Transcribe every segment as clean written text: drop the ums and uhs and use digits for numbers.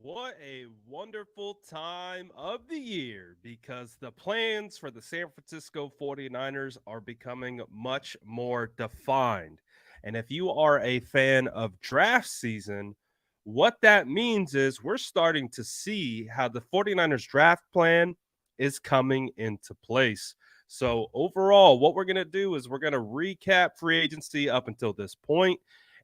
What a wonderful time of the year because the plans for the San Francisco 49ers are becoming much more defined. And if you are a fan of draft season, what that means is we're starting to see how the 49ers draft plan is coming into place. So, overall, what we're going to do is we're going to recap free agency up until this point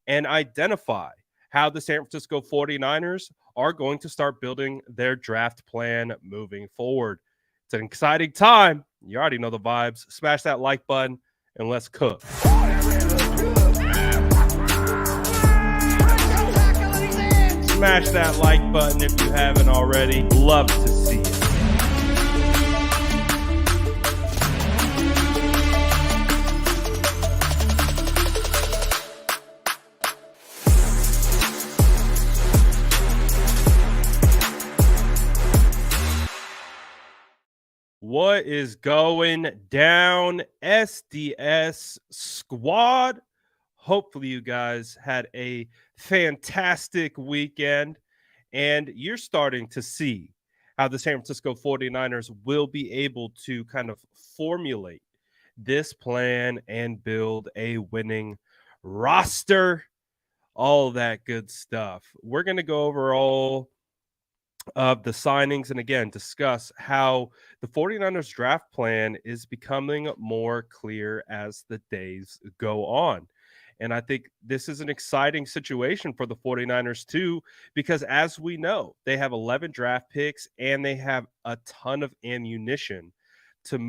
and identify how the San Francisco 49ers are going to start building their draft plan moving forward. It's an exciting time. You already know the vibes. Smash that like button and let's cook. Smash that like button if you haven't already. Love to see it. What is going down, SDS squad? Hopefully, you guys had a fantastic weekend and you're starting to see how the San Francisco 49ers will be able to kind of formulate this plan and build a winning roster, all that good stuff. We're going to go over all of the signings and again discuss how the 49ers draft plan is becoming more clear as the days go on. And I think this is an exciting situation for the 49ers too, because as we know, they have 11 draft picks and they have a ton of ammunition to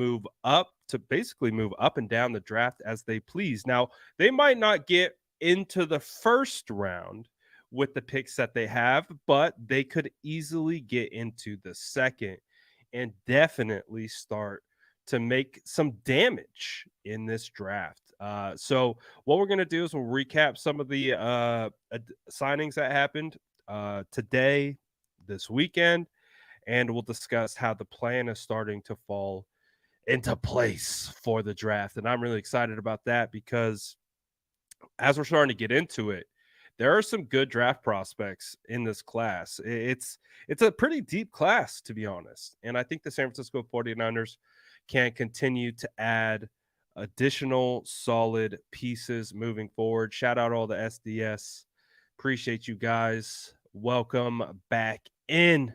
basically move up and down the draft as they please. Now, they might not get into the first round with the picks that they have, but they could easily get into the second and definitely start to make some damage in this draft. So, what we're going to do is we'll recap some of the signings that happened today, this weekend, and we'll discuss how the plan is starting to fall into place for the draft. And I'm really excited about that because as we're starting to get into it, there are some good draft prospects in this class. It's a pretty deep class, to be honest. And I think the San Francisco 49ers can continue to add additional solid pieces moving forward. Shout out all the SDS. Appreciate you guys. Welcome back in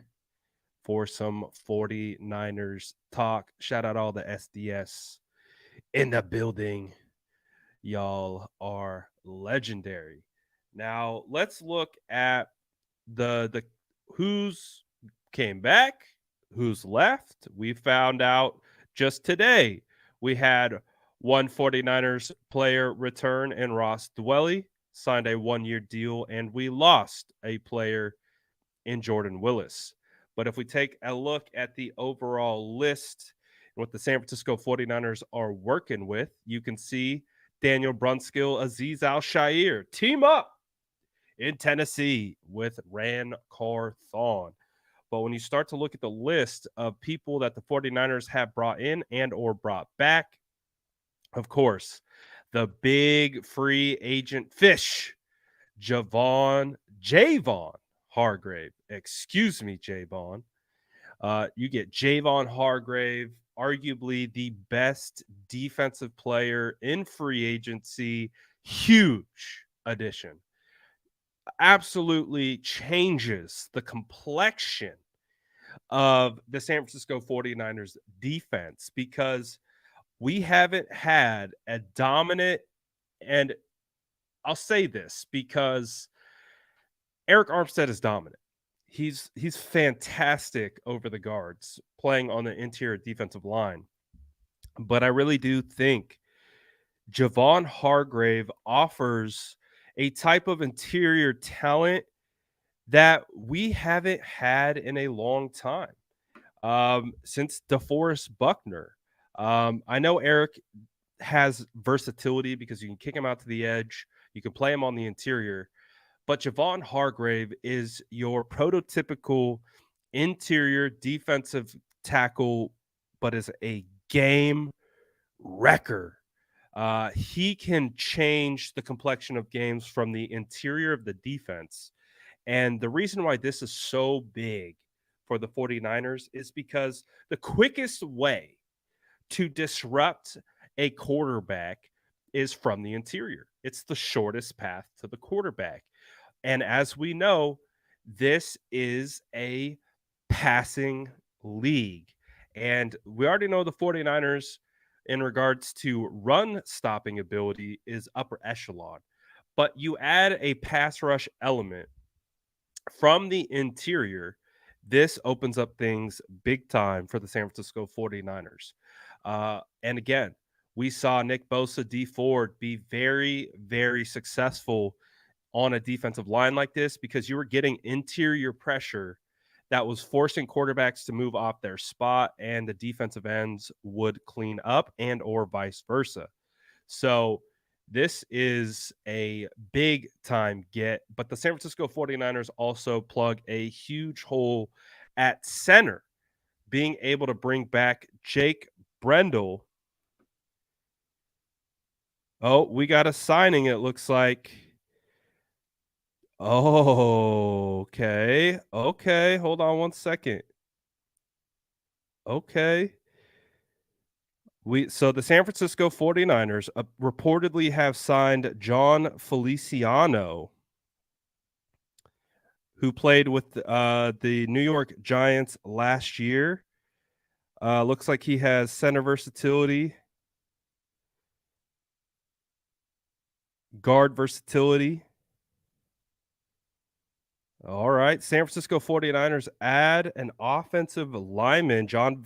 for some 49ers talk. Shout out all the SDS in the building. Y'all are legendary. Now let's look at the who's came back, who's left. We found out just today we had one 49ers player return in Ross Dwelly, signed a 1-year deal, and we lost a player in Jordan Willis. But if we take a look at the overall list and what the San Francisco 49ers are working with, you can see Daniel Brunskill, Aziz Al-Shaair team up in Tennessee with Ran Carthon. But when you start to look at the list of people that the 49ers have brought in and or brought back, of course, the big free agent fish, Javon Hargrave. Excuse me, Javon. You get Javon Hargrave, arguably the best defensive player in free agency. Huge addition. Absolutely changes the complexion of the San Francisco 49ers defense because we haven't had a dominant, and I'll say this because Eric Armstead is dominant. He's fantastic over the guards, playing on the interior defensive line. But I really do think Javon Hargrave offers a type of interior talent that we haven't had in a long time, since DeForest Buckner. I know Eric has versatility because you can kick him out to the edge, you can play him on the interior, but Javon Hargrave is your prototypical interior defensive tackle, but is a game wrecker. He can change the complexion of games from the interior of the defense And the reason why this is so big for the 49ers is because the quickest way to disrupt a quarterback is from the interior. It's the shortest path to the quarterback. And as we know, this is a passing league. And we already know the 49ers, in regards to run stopping ability, is upper echelon. But you add a pass rush element from the interior, this opens up things big time for the San Francisco 49ers. And again, we saw Nick Bosa, D Ford be very, very successful on a defensive line like this because you were getting interior pressure that was forcing quarterbacks to move off their spot, and the defensive ends would clean up, and or vice versa. So this is a big time get, but the San Francisco 49ers also plug a huge hole at center, being able to bring back Jake Brendel. Oh, we got a signing, it looks like. Oh, okay. Okay, hold on one second. Okay. So the San Francisco 49ers reportedly have signed John Feliciano, who played with the New York Giants last year. Looks like he has center versatility, guard versatility. All right. San Francisco 49ers add an offensive lineman. John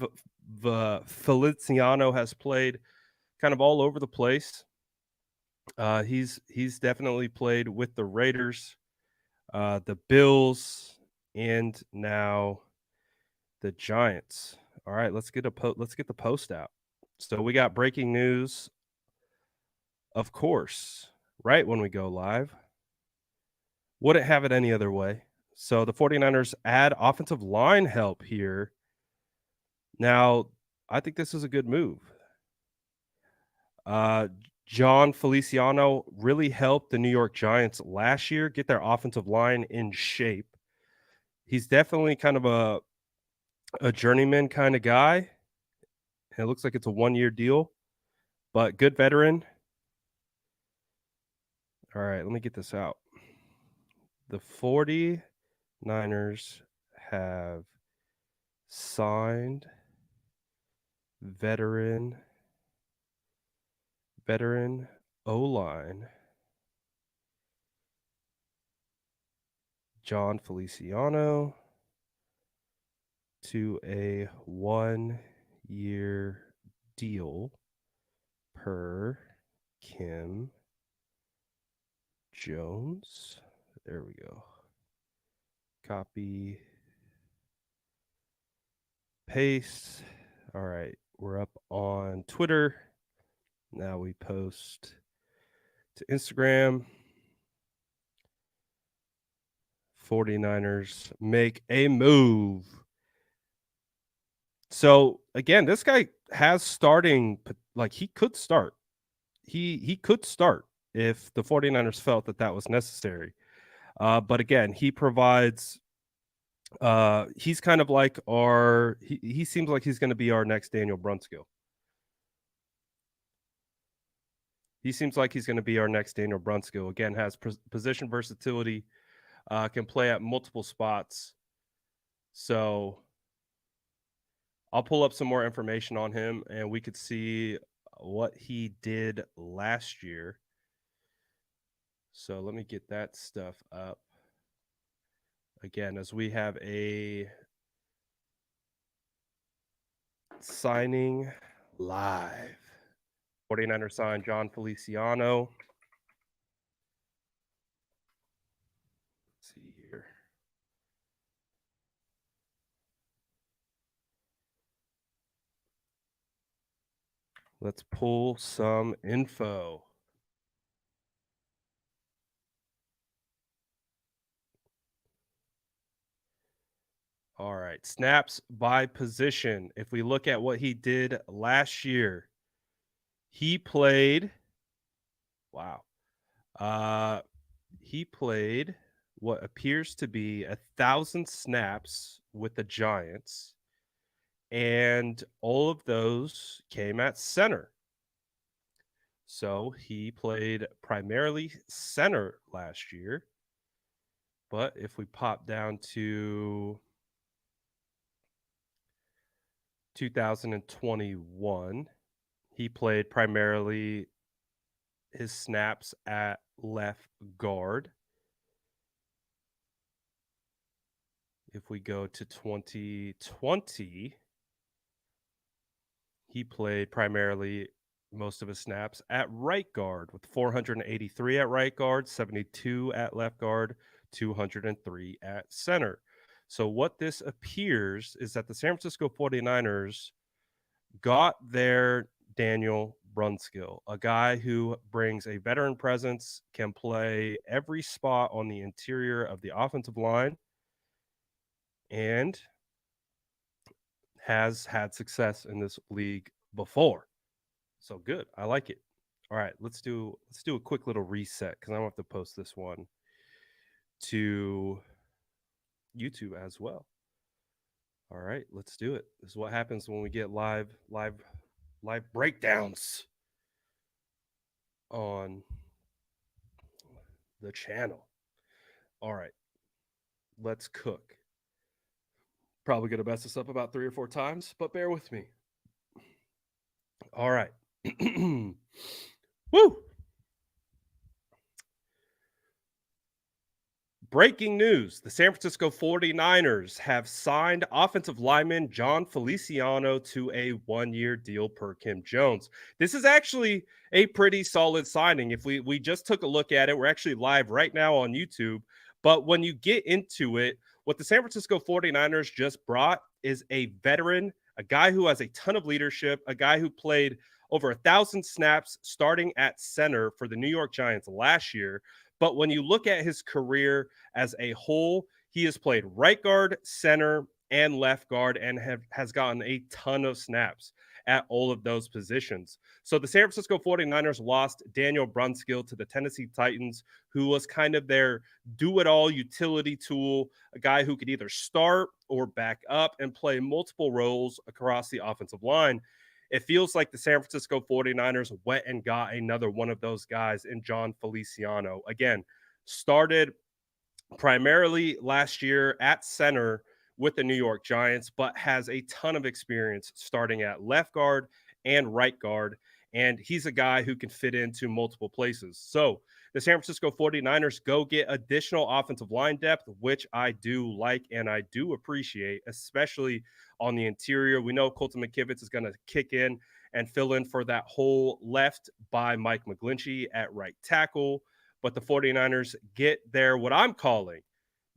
Feliciano has played kind of all over the place. He's definitely played with the Raiders, the Bills, and now the Giants. All right, let's get the post out. So we got breaking news, of course, right when we go live. Wouldn't have it any other way. So the 49ers add offensive line help here. Now, I think this is a good move. John Feliciano really helped the New York Giants last year get their offensive line in shape. He's definitely kind of a journeyman kind of guy. It looks like it's a 1-year deal, but good veteran. All right, let me get this out. The 49ers have signed veteran O-line John Feliciano to a 1-year deal per Kim Jones. There we go. Copy, paste. All right, we're up on Twitter. Now we post to Instagram. 49ers make a move. So again, this guy has starting, like he could start. He could start if the 49ers felt that was necessary. But again, he provides he's kind of like he seems like he's going to be our next Daniel Brunskill. He seems like he's going to be our next Daniel Brunskill. Again, has position versatility, can play at multiple spots. So I'll pull up some more information on him, and we could see what he did last year. So let me get that stuff up. Again, as we have a signing live. 49ers signed John Feliciano. Let's see here. Let's pull some info. All right, snaps by position. If we look at what he did last year, he played. Wow. He played what appears to be 1,000 snaps with the Giants, and all of those came at center. So he played primarily center last year. But if we pop down to 2021, he played primarily his snaps at left guard. If we go to 2020, he played primarily most of his snaps at right guard with 483 at right guard, 72 at left guard, 203 at center. So what this appears is that the San Francisco 49ers got their Daniel Brunskill, a guy who brings a veteran presence, can play every spot on the interior of the offensive line, and has had success in this league before. So good. I like it. All right, let's do a quick little reset because I'm gonna have to post this one to YouTube as well. All right, let's do it. This is what happens when we get live breakdowns on the channel. All right, let's cook. Probably gonna mess this up about 3 or 4 times, but bear with me. All right. Woo! Breaking news. The San Francisco 49ers have signed offensive lineman John Feliciano to a 1-year deal per Kim Jones. This is actually a pretty solid signing. If we just took a look at it, we're actually live right now on YouTube. But when you get into it, what the San Francisco 49ers just brought is a veteran, a guy who has a ton of leadership, a guy who played over 1,000 snaps starting at center for the New York Giants last year. But when you look at his career as a whole, he has played right guard, center, and left guard and has gotten a ton of snaps at all of those positions. So the San Francisco 49ers lost Daniel Brunskill to the Tennessee Titans, who was kind of their do-it-all utility tool, a guy who could either start or back up and play multiple roles across the offensive line. It feels like the San Francisco 49ers went and got another one of those guys in John Feliciano. Again, started primarily last year at center with the New York Giants, but has a ton of experience starting at left guard and right guard. And he's a guy who can fit into multiple places. So the San Francisco 49ers go get additional offensive line depth, which I do like and I do appreciate, especially on the interior. We know Colton McKivitz is going to kick in and fill in for that hole left by Mike McGlinchey at right tackle. But the 49ers get their, what I'm calling,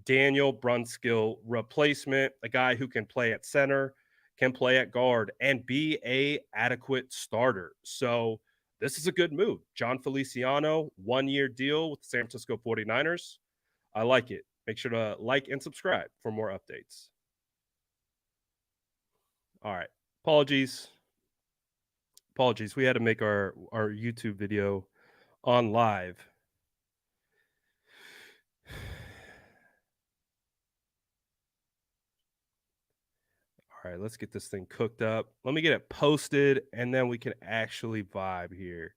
Daniel Brunskill replacement, a guy who can play at center, can play at guard, and be a adequate starter. So this is a good move. John Feliciano, 1-year deal with the San Francisco 49ers. I like it. Make sure to like and subscribe for more updates. All right. Apologies. We had to make our YouTube video on live. All right, let's get this thing cooked up. Let me get it posted, and then we can actually vibe here.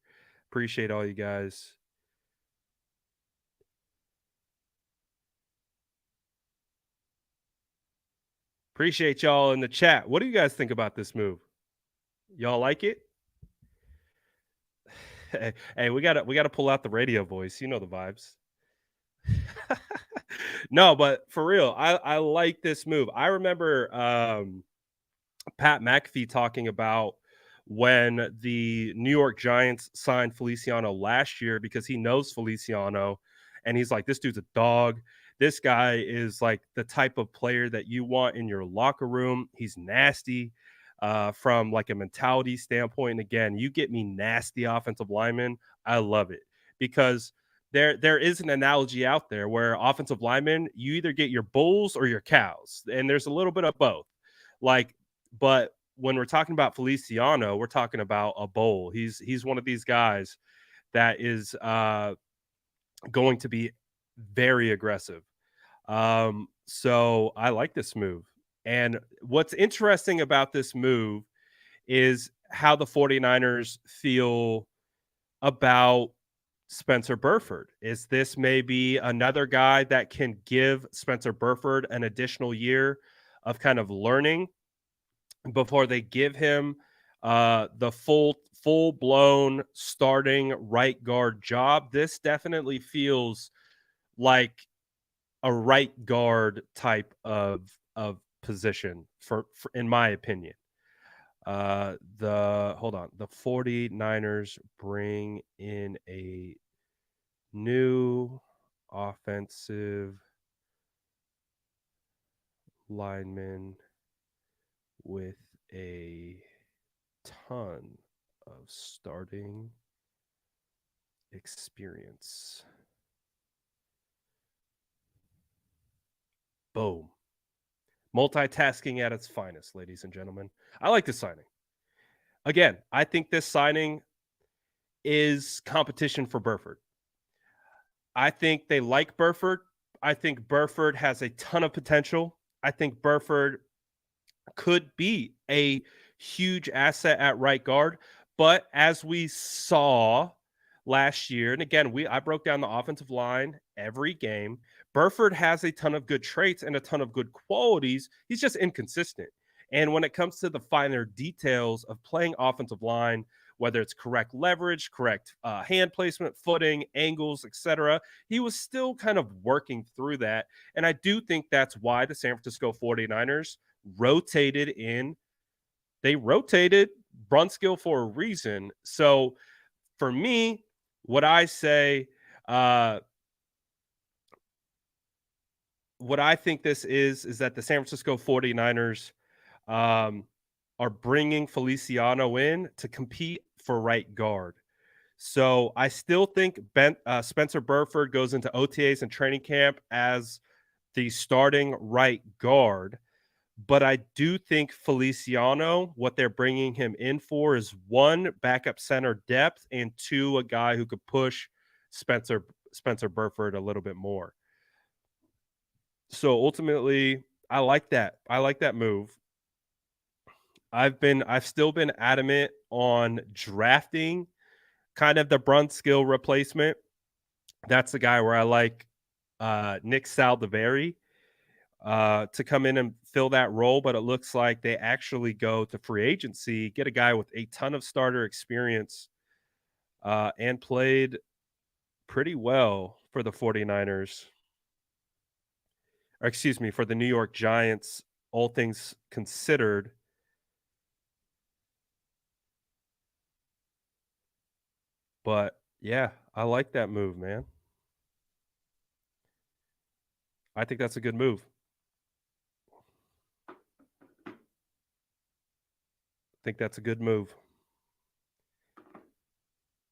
Appreciate all you guys. Appreciate y'all in the chat. What do you guys think about this move? Y'all like it? Hey, we gotta pull out the radio voice. You know the vibes. No, but for real, I like this move. I remember Pat McAfee talking about when the New York Giants signed Feliciano last year because he knows Feliciano and he's like, this dude's a dog. This guy is like the type of player that you want in your locker room. He's nasty from like a mentality standpoint. And again, you get me nasty offensive linemen. I love it because there is an analogy out there where offensive linemen, you either get your bulls or your cows, and there's a little bit of both. Like, but when we're talking about Feliciano, we're talking about a bull. He's one of these guys that is going to be very aggressive. So I like this move. And what's interesting about this move is how the 49ers feel about Spencer Burford. Is this maybe another guy that can give Spencer Burford an additional year of kind of learning before they give him the full blown starting right guard job? This definitely feels like a right guard type of position for in my opinion. The 49ers bring in a new offensive lineman with a ton of starting experience. Boom. Multitasking at its finest, ladies and gentlemen. I like this signing. Again, I think this signing is competition for Burford. I think they like Burford. I think Burford has a ton of potential. I think Burford could be a huge asset at right guard. But as we saw last year, and again, I broke down the offensive line every game. Burford has a ton of good traits and a ton of good qualities. He's just inconsistent. And when it comes to the finer details of playing offensive line, whether it's correct leverage, correct hand placement, footing, angles, etc., he was still kind of working through that. And I do think that's why the San Francisco 49ers rotated in. They rotated Brunskill for a reason. So for me, what I say, uh, what I think this is that the San Francisco 49ers are bringing Feliciano in to compete for right guard. So I still think Spencer Burford goes into OTAs and training camp as the starting right guard. But I do think Feliciano, what they're bringing him in for is one, backup center depth, and two, a guy who could push Spencer Burford a little bit more. So ultimately, I like that. I like that move. I've still been adamant on drafting kind of the Brunskill replacement. That's the guy where I like Nick Saldiveri to come in and fill that role, but it looks like they actually go to free agency, get a guy with a ton of starter experience and played pretty well for the 49ers, or excuse me, for the New York Giants, all things considered. But yeah, I like that move, man. I think that's a good move. I think that's a good move.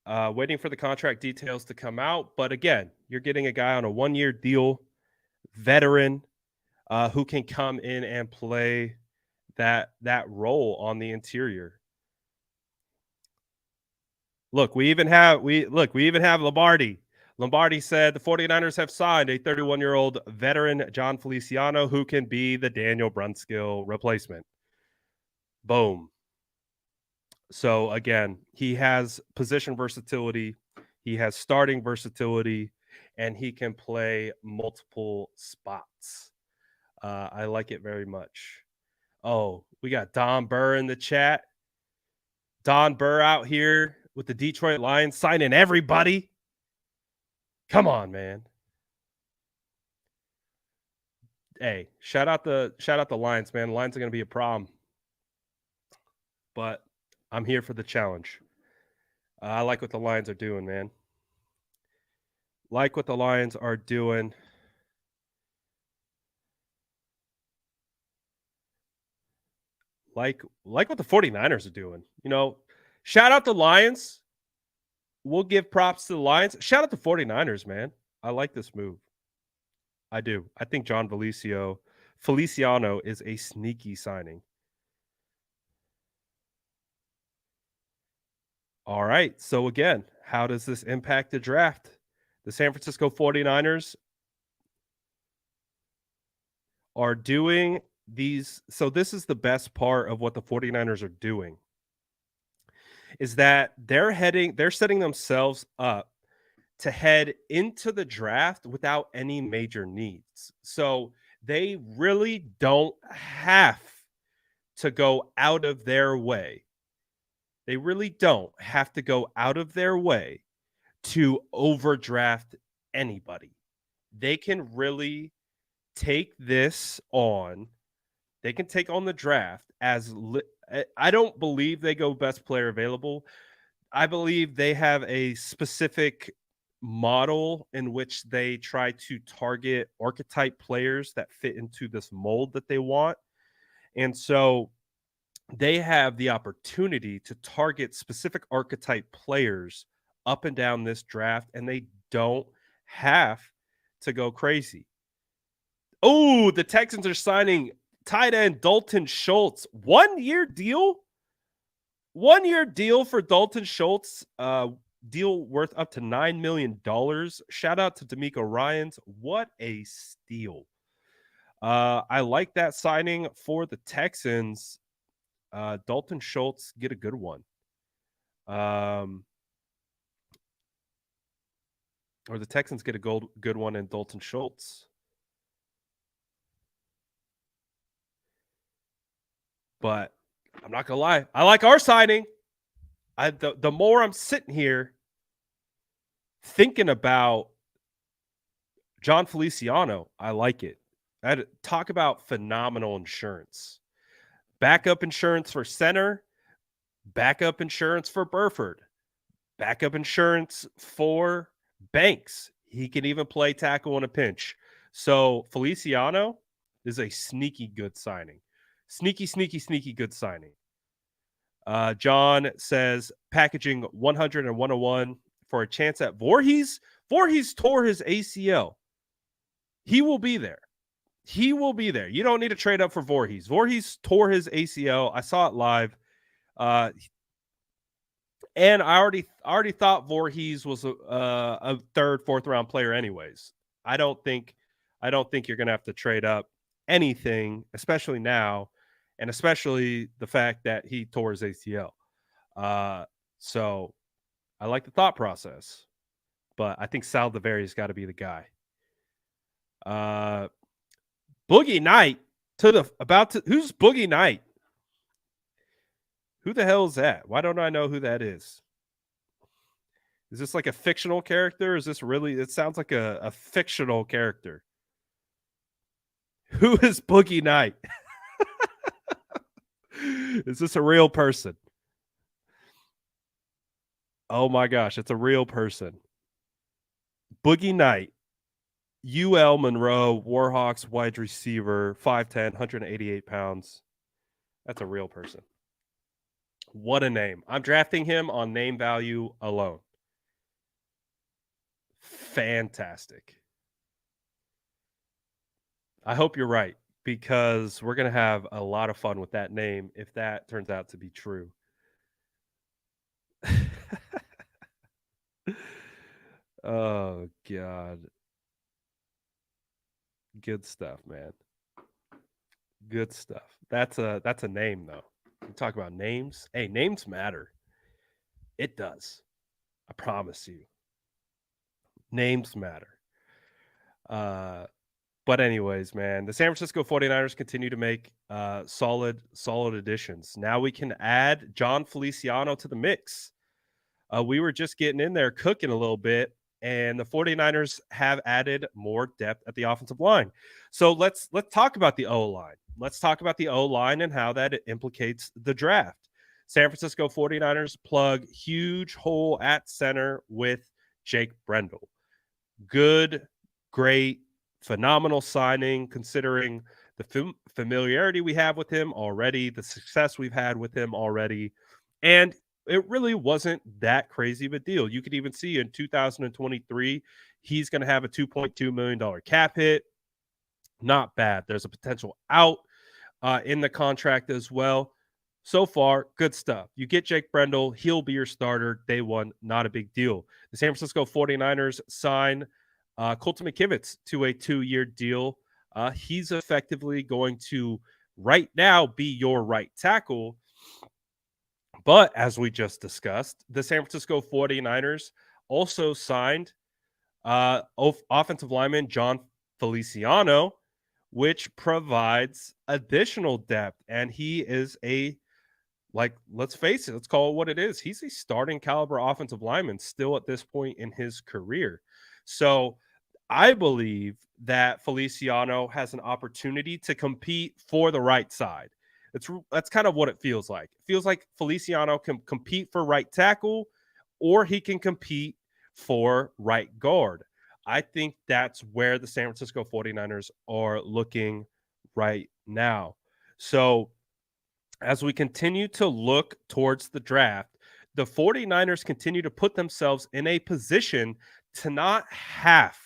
Waiting for the contract details to come out. But again, you're getting a guy on a 1-year deal, veteran, who can come in and play that role on the interior. Look, we even have Lombardi. Lombardi said the 49ers have signed a 31-year-old veteran, John Feliciano, who can be the Daniel Brunskill replacement. Boom. So again, he has position versatility, he has starting versatility, and he can play multiple spots. I like it very much. Oh, we got Don Burr in the chat. Don Burr out here with the Detroit Lions signing everybody. Come on, man. Hey, shout out the Lions, man. The Lions are going to be a problem. But I'm here for the challenge. I like what the Lions are doing, man. Like what the Lions are doing. Like what the 49ers are doing. You know, shout out the Lions. We'll give props to the Lions. Shout out the 49ers, man. I like this move. I do. I think John Feliciano is a sneaky signing. All right. So again, how does this impact the draft? The San Francisco 49ers are doing these. So this is the best part of what the 49ers are doing is that they're setting themselves up to head into the draft without any major needs. So they really don't have to go out of their way. They really don't have to go out of their way to overdraft anybody. They can really take this on. They can take on the draft I don't believe they go best player available. I believe they have a specific model in which they try to target archetype players that fit into this mold that they want. And so they have the opportunity to target specific archetype players up and down this draft, and they don't have to go crazy. Oh, the Texans are signing tight end Dalton Schultz. 1 year deal? 1 year deal for Dalton Schultz. Deal worth up to $9 million. Shout out to D'Amico Ryans. What a steal. I like that signing for the Texans. Dalton Schultz, get a good one. Or the Texans get a good one in Dalton Schultz. But I'm not gonna lie, I like our signing. The more I'm sitting here thinking about John Feliciano, I like it. Talk about phenomenal insurance. Backup insurance for center, backup insurance for Burford, backup insurance for Banks. He can even play tackle in a pinch. So Feliciano is a sneaky good signing. Sneaky good signing. John says packaging 100 and 101 for a chance at Voorhees. Voorhees tore his ACL. He will be there. He will be there. You don't need to trade up for Voorhees. Voorhees tore his ACL. I saw it live. And I already thought Voorhees was a third, fourth round player anyways. I don't think you're going to have to trade up anything, especially now, and especially the fact that he tore his ACL. So I like the thought process, but I think Sal DeVary's got to be the guy. Boogie Knight who's Boogie Knight? Who the hell is that? Why don't I know who that is? Is this like a fictional character? Is this really? It sounds like a fictional character. Who is Boogie Knight? Is this a real person? Oh my gosh, it's a real person. Boogie Knight, UL Monroe, Warhawks wide receiver, 5'10", 188 pounds. That's a real person. What a name. I'm drafting him on name value alone. Fantastic. I hope you're right, because we're going to have a lot of fun with that name if that turns out to be true. Oh, God. Good stuff, man. Good stuff. That's a name, though. You talk about names. Hey, names matter. It does. I promise you. Names matter. But anyways, man, the San Francisco 49ers continue to make solid additions. Now we can add John Feliciano to the mix. We were just getting in there cooking a little bit, and the 49ers have added more depth at the offensive line. So let's talk about the O-line. Let's talk about the O-line and how that implicates the draft. San Francisco 49ers plug huge hole at center with Jake Brendel. Good, great, phenomenal signing considering the familiarity we have with him already, the success we've had with him already. And it really wasn't that crazy of a deal. You could even see in 2023, he's going to have a $2.2 million cap hit. Not bad. There's a potential out in the contract as well. So far, good stuff. You get Jake Brendel. He'll be your starter day one. Not a big deal. The San Francisco 49ers sign Colton McKivitz to a 2-year deal. He's effectively going to right now be your right tackle. But as we just discussed, the San Francisco 49ers also signed offensive lineman John Feliciano, which provides additional depth. And he is let's face it, let's call it what it is. He's a starting caliber offensive lineman still at this point in his career. So I believe that Feliciano has an opportunity to compete for the right side. That's kind of what it feels like. It feels like Feliciano can compete for right tackle, or he can compete for right guard. I think that's where the San Francisco 49ers are looking right now. So as we continue to look towards the draft, the 49ers continue to put themselves in a position to not have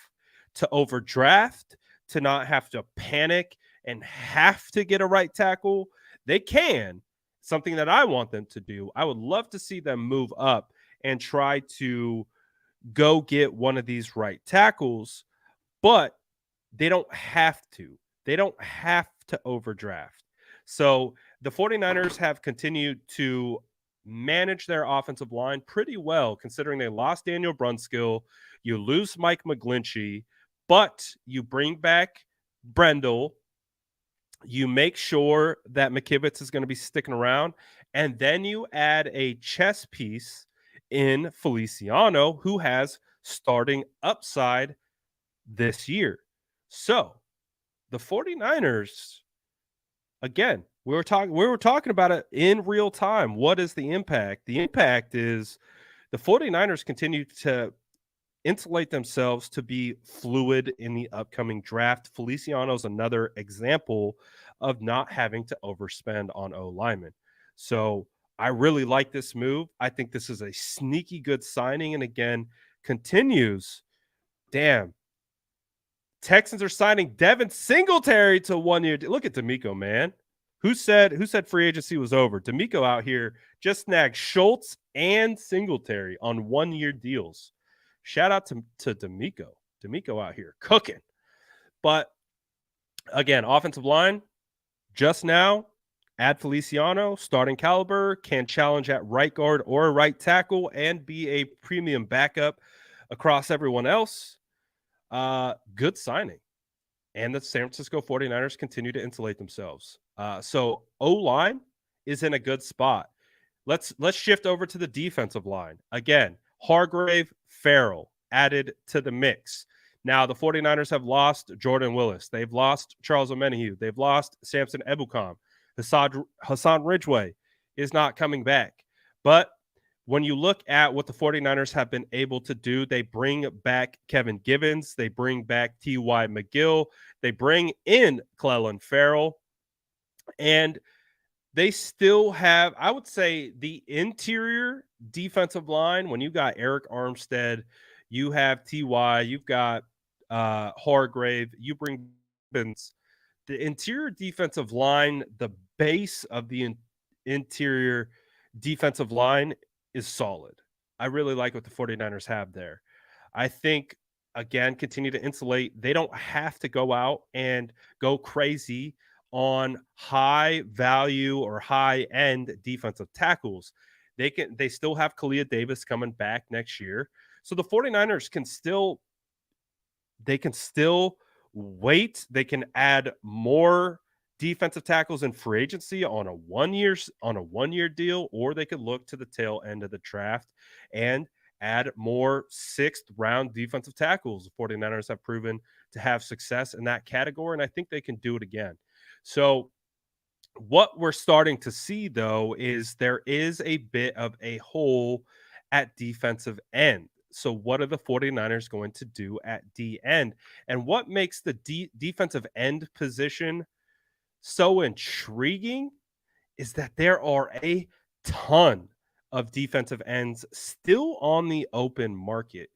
to overdraft, to not have to panic and have to get a right tackle. They can, something that I want them to do. I would love to see them move up and try to go get one of these right tackles, but they don't have to. They don't have to overdraft. So the 49ers have continued to manage their offensive line pretty well, considering they lost Daniel Brunskill. You lose Mike McGlinchey, but you bring back Brendel. You make sure that McKivitz is going to be sticking around. And then you add a chess piece in Feliciano, who has starting upside this year. So the 49ers, again, we were talking about it in real time. What is the impact? The impact is the 49ers continue to insulate themselves to be fluid in the upcoming draft. Feliciano is another example of not having to overspend on O linemen. So I really like this move. I think this is a sneaky good signing. And again, continues. Damn, Texans are signing Devin Singletary to 1 year. Look at D'Amico, man. Who said free agency was over? D'Amico out here just snagged Schultz and Singletary on 1 year deals. Shout out to D'Amico. D'Amico out here cooking. But again, offensive line, just now, add Feliciano, starting caliber, can challenge at right guard or right tackle and be a premium backup across everyone else. Good signing. And the San Francisco 49ers continue to insulate themselves. So O-line is in a good spot. Let's shift over to the defensive line. Again, Hargrave, Farrell added to the mix. Now, the 49ers have lost Jordan Willis. They've lost Charles Omenihu. They've lost Samson Ebukam. Hassan Ridgeway is not coming back. But when you look at what the 49ers have been able to do, they bring back Kevin Givens. They bring back T.Y. McGill. They bring in Clellan Ferrell. And they still have, I would say, the interior defensive line. When you got Eric Armstead, you have T.Y., you've got Hargrave, you bring Givens. The interior defensive line, the base of the interior defensive line is solid. I really like what the 49ers have there. I think, again, continue to insulate. They don't have to go out and go crazy on high value or high end defensive tackles. They still have Kalia Davis coming back next year. So the 49ers can still wait. They can add more defensive tackles in free agency on a 1 year deal, or they could look to the tail end of the draft and add more sixth round defensive tackles. The 49ers have proven to have success in that category, and I think they can do it again. So what we're starting to see, though, is there is a bit of a hole at defensive end. So what are the 49ers going to do at D end? And what makes the defensive end position so intriguing is that there are a ton of defensive ends still on the open market.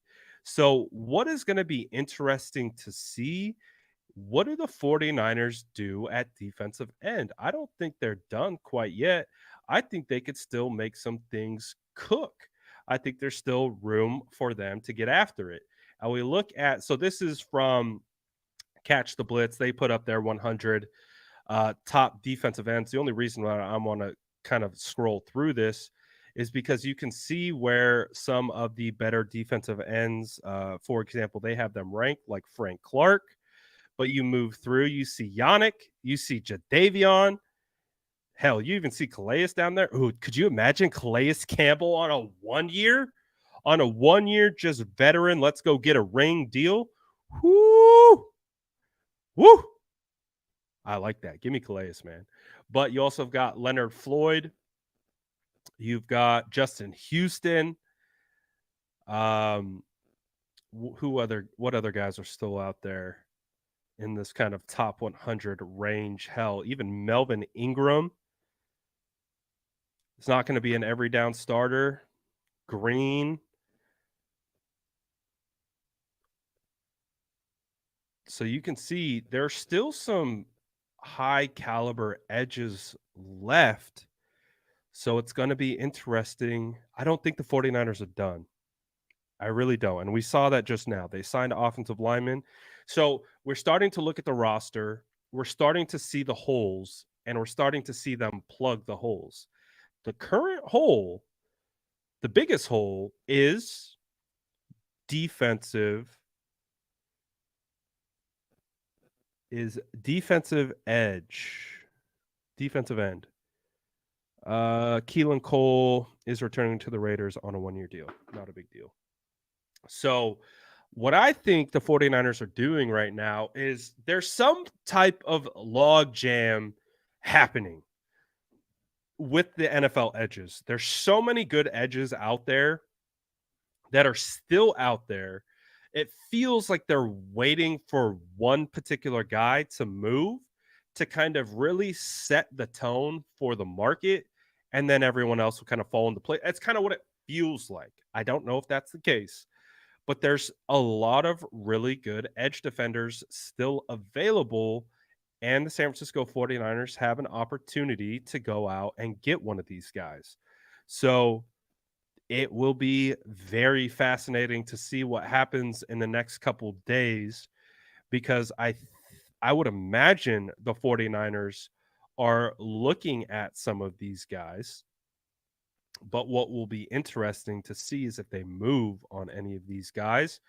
So what is going to be interesting to see? What do the 49ers do at defensive end? I don't think they're done quite yet. I think they could still make some things cook. I think there's still room for them to get after it. And we look at, so this is from catch the blitz. They put up their 100 top defensive ends. The only reason why I want to kind of scroll through this is because you can see where some of the better defensive ends, for example, they have them ranked like Frank Clark. But you move through, you see Yannick, you see Jadavion. Hell, you even see Calais down there. Ooh, could you imagine Calais Campbell on a 1 year? On a 1 year, just veteran, let's go get a ring deal. Whoo! Woo! I like that. Give me Calais, man. But you also have got Leonard Floyd. You've got Justin Houston. What other guys are still out there in this kind of top 100 range? Hell, even Melvin Ingram is not going to be an every down starter. Green. So you can see there's still some high caliber edges left. So it's going to be interesting. I don't think the 49ers are done. I really don't. And we saw that just now. They signed offensive linemen. So we're starting to look at the roster. We're starting to see the holes, and we're starting to see them plug the holes. The current hole, the biggest hole, is defensive edge, defensive end. Keelan Cole is returning to the Raiders on a 1-year deal. Not a big deal. So what I think the 49ers are doing right now is there's some type of log jam happening with the NFL edges. There's so many good edges out there that are still out there. It feels like they're waiting for one particular guy to move to kind of really set the tone for the market, and then everyone else will kind of fall into place. That's kind of what it feels like. I don't know if that's the case, but there's a lot of really good edge defenders still available, and the San Francisco 49ers have an opportunity to go out and get one of these guys. So it will be very fascinating to see what happens in the next couple days, because I would imagine the 49ers are looking at some of these guys. But what will be interesting to see is if they move on any of these guys.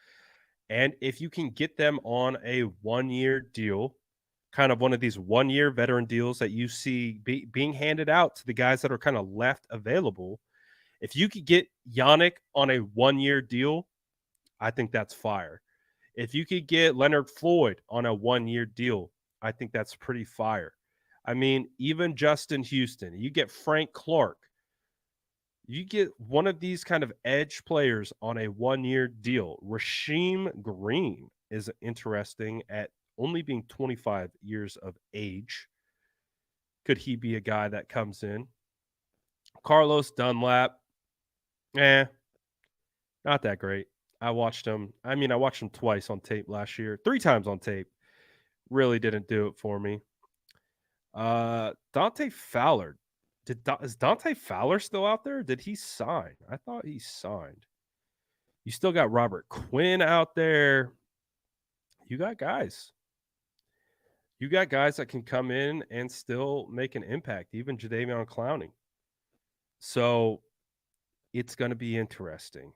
And if you can get them on a 1-year deal, kind of one of these 1-year veteran deals that you see being handed out to the guys that are kind of left available. If you could get Yannick on a 1-year deal, I think that's fire. If you could get Leonard Floyd on a 1-year deal, I think that's pretty fire. I mean, even Justin Houston, you get Frank Clark, you get one of these kind of edge players on a 1-year deal. Rasheem Green is interesting at only being 25 years of age. Could he be a guy that comes in? Carlos Dunlap, not that great. I watched him. I mean, I watched him twice on tape last year, 3 times on tape. Really didn't do it for me. Dante Fowler. Is Dante Fowler still out there? Did he sign? I thought he signed. You still got Robert Quinn out there. You got guys. You got guys that can come in and still make an impact, even Jadeveon Clowney. So it's going to be interesting.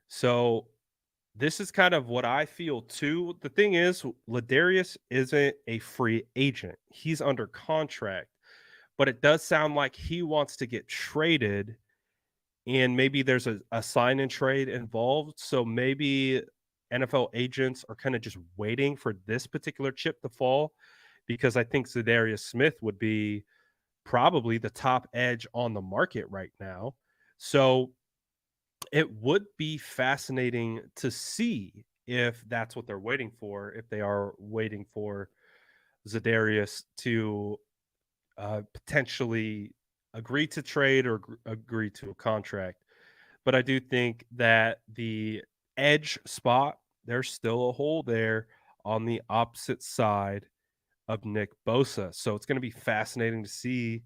So this is kind of what I feel too. The thing is, Ladarius isn't a free agent. He's under contract, but it does sound like he wants to get traded, and maybe there's a sign and trade involved. So maybe NFL agents are kind of just waiting for this particular chip to fall, because I think Zadarius Smith would be probably the top edge on the market right now. So it would be fascinating to see if that's what they're waiting for, if they are waiting for Zadarius to potentially agree to trade or agree to a contract. But I do think that the edge spot, there's still a hole there on the opposite side of Nick Bosa. So it's going to be fascinating to see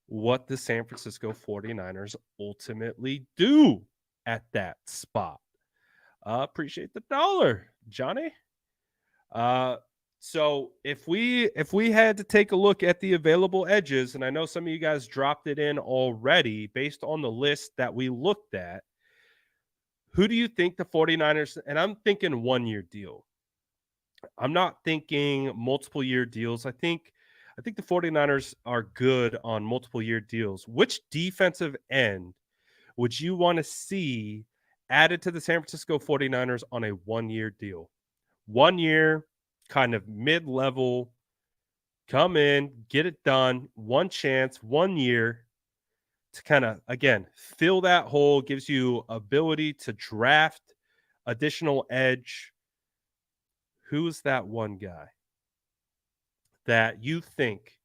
what the San Francisco 49ers ultimately do at that spot. Appreciate the dollar, Johnny. So if we had to take a look at the available edges, and I know some of you guys dropped it in already based on the list that we looked at, who do you think the 49ers, and I'm thinking 1-year deal. I'm not thinking multiple year deals. I think the 49ers are good on multiple year deals. Which defensive end would you want to see added to the San Francisco 49ers on a 1-year deal? 1 year, kind of mid-level, come in, get it done, one chance, 1 year to kind of again fill that hole, gives you ability to draft additional edge. Who's that one guy that you think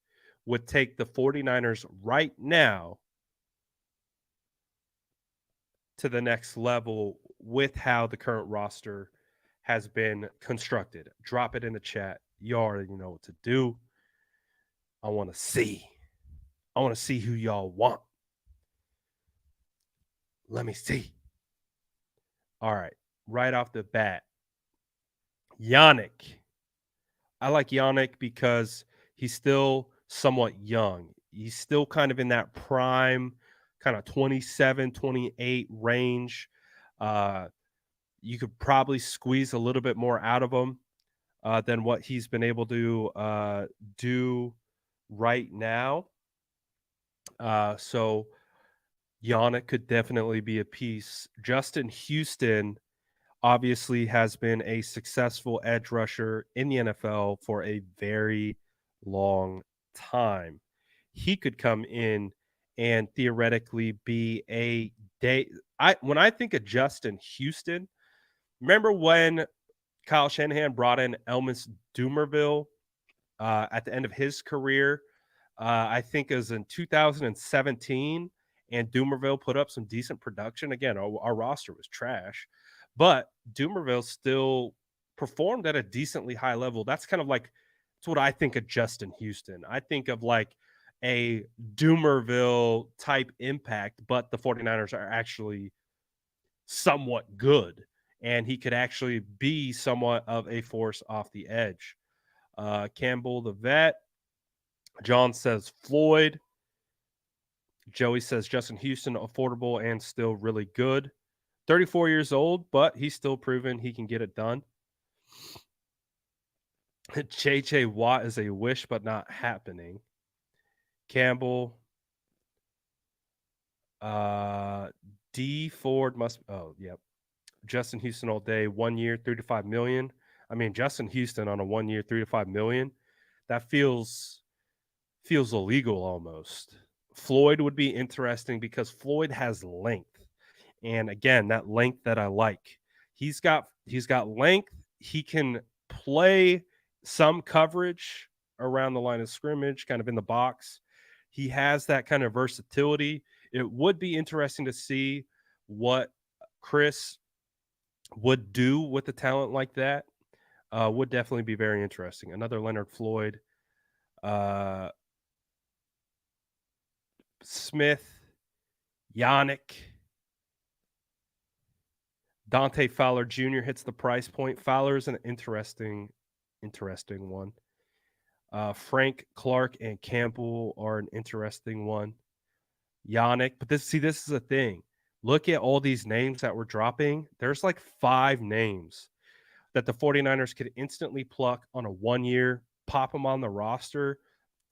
would take the 49ers right now to the next level with how the current roster has been constructed? Drop it in the chat. You already know what to do. I want to see. I want to see who y'all want. Let me see. All right. Right off the bat, Yannick. I like Yannick because he's still somewhat young. He's still kind of in that prime, kind of 27, 28 range. Uh, you could probably squeeze a little bit more out of him than what he's been able to do right now. So Yannick could definitely be a piece. Justin Houston obviously has been a successful edge rusher in the NFL for a very long time. He could come in and theoretically be a day. When I think of Justin Houston, remember when Kyle Shanahan brought in Elmis Dumervil at the end of his career? I think it was in 2017, and Dumervil put up some decent production. Again, our roster was trash, but Dumervil still performed at a decently high level. That's kind of like that's what I think of Justin Houston. I think of like a Dumervil type impact, but the 49ers are actually somewhat good, and he could actually be somewhat of a force off the edge. Campbell, the vet. John says Floyd. Joey says Justin Houston, affordable and still really good. 34 years old, but he's still proven he can get it done. JJ Watt is a wish, but not happening. Campbell. D Ford must. Oh, yep. Justin Houston all day. 1 year, 3 to 5 million. I mean, Justin Houston on a 1 year, 3 to 5 million. That feels illegal almost. Floyd would be interesting because Floyd has length. And again, that length that I like. He's got length. He can play some coverage around the line of scrimmage, kind of in the box. He has that kind of versatility. It would be interesting to see what Chris would do with a talent like that. Would definitely be very interesting. Another Leonard Floyd. Smith, Yannick, Dante Fowler Jr. hits the price point. Fowler is an interesting one. Frank Clark and Campbell are an interesting one. Yannick, but this is the thing. Look at all these names that we're dropping. There's like 5 names that the 49ers could instantly pluck on a 1 year, pop them on the roster,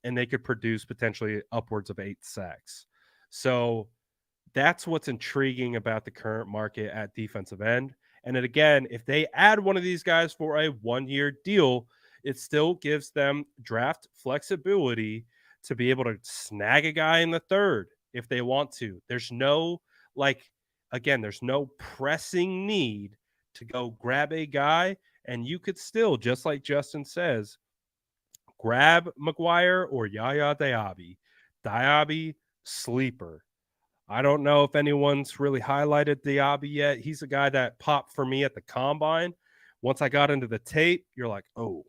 and they could produce potentially upwards of 8 sacks. So that's what's intriguing about the current market at defensive end. And then again, if they add one of these guys for a 1 year deal, it still gives them draft flexibility to be able to snag a guy in the third if they want to. There's no, there's no pressing need to go grab a guy. And you could still, just like Justin says, grab McGuire or Yaya Diaby. Diaby, sleeper. I don't know if anyone's really highlighted Diaby yet. He's a guy that popped for me at the combine. Once I got into the tape, you're like, oh,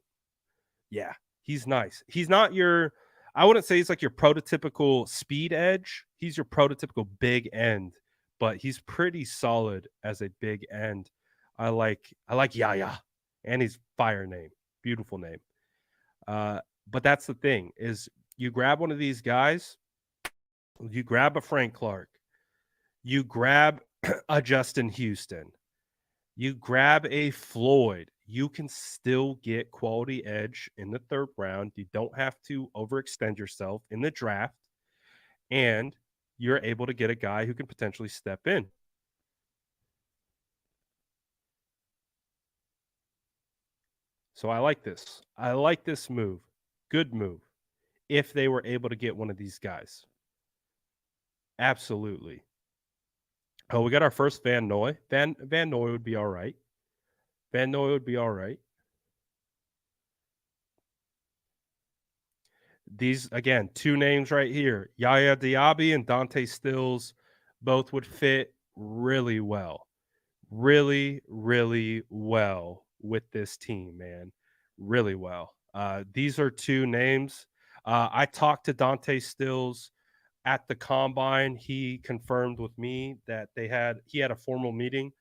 yeah, he's nice. He's not I wouldn't say he's like your prototypical speed edge. He's your prototypical big end, but he's pretty solid as a big end. I like Yaya, and he's fire name. Beautiful name. But that's the thing is you grab one of these guys, you grab a Frank Clark, you grab a Justin Houston, you grab a Floyd, you can still get quality edge in the third round. You don't have to overextend yourself in the draft, and you're able to get a guy who can potentially step in. So I like this. I like this move. Good move. If they were able to get one of these guys. Absolutely. Oh, we got our first Van Noy. Van Noy would be all right. Van Noy would be all right. These again, two names right here. Yaya Diaby and Dante Stills both would fit really well. Really, really well with this team, man. Really well. These are two names. I talked to Dante Stills at the combine. He confirmed with me that he had a formal meeting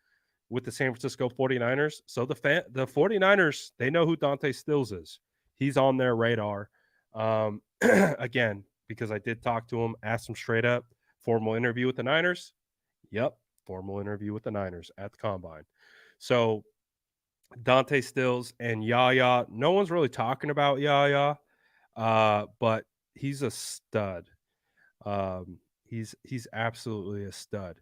with the San Francisco 49ers. So the 49ers, they know who Dante Stills is. He's on their radar. Again, because I did talk to him, asked him straight up, formal interview with the Niners. Yep, formal interview with the Niners at the combine. So Dante Stills and Yaya, no one's really talking about Yaya, but he's a stud. He's absolutely a stud.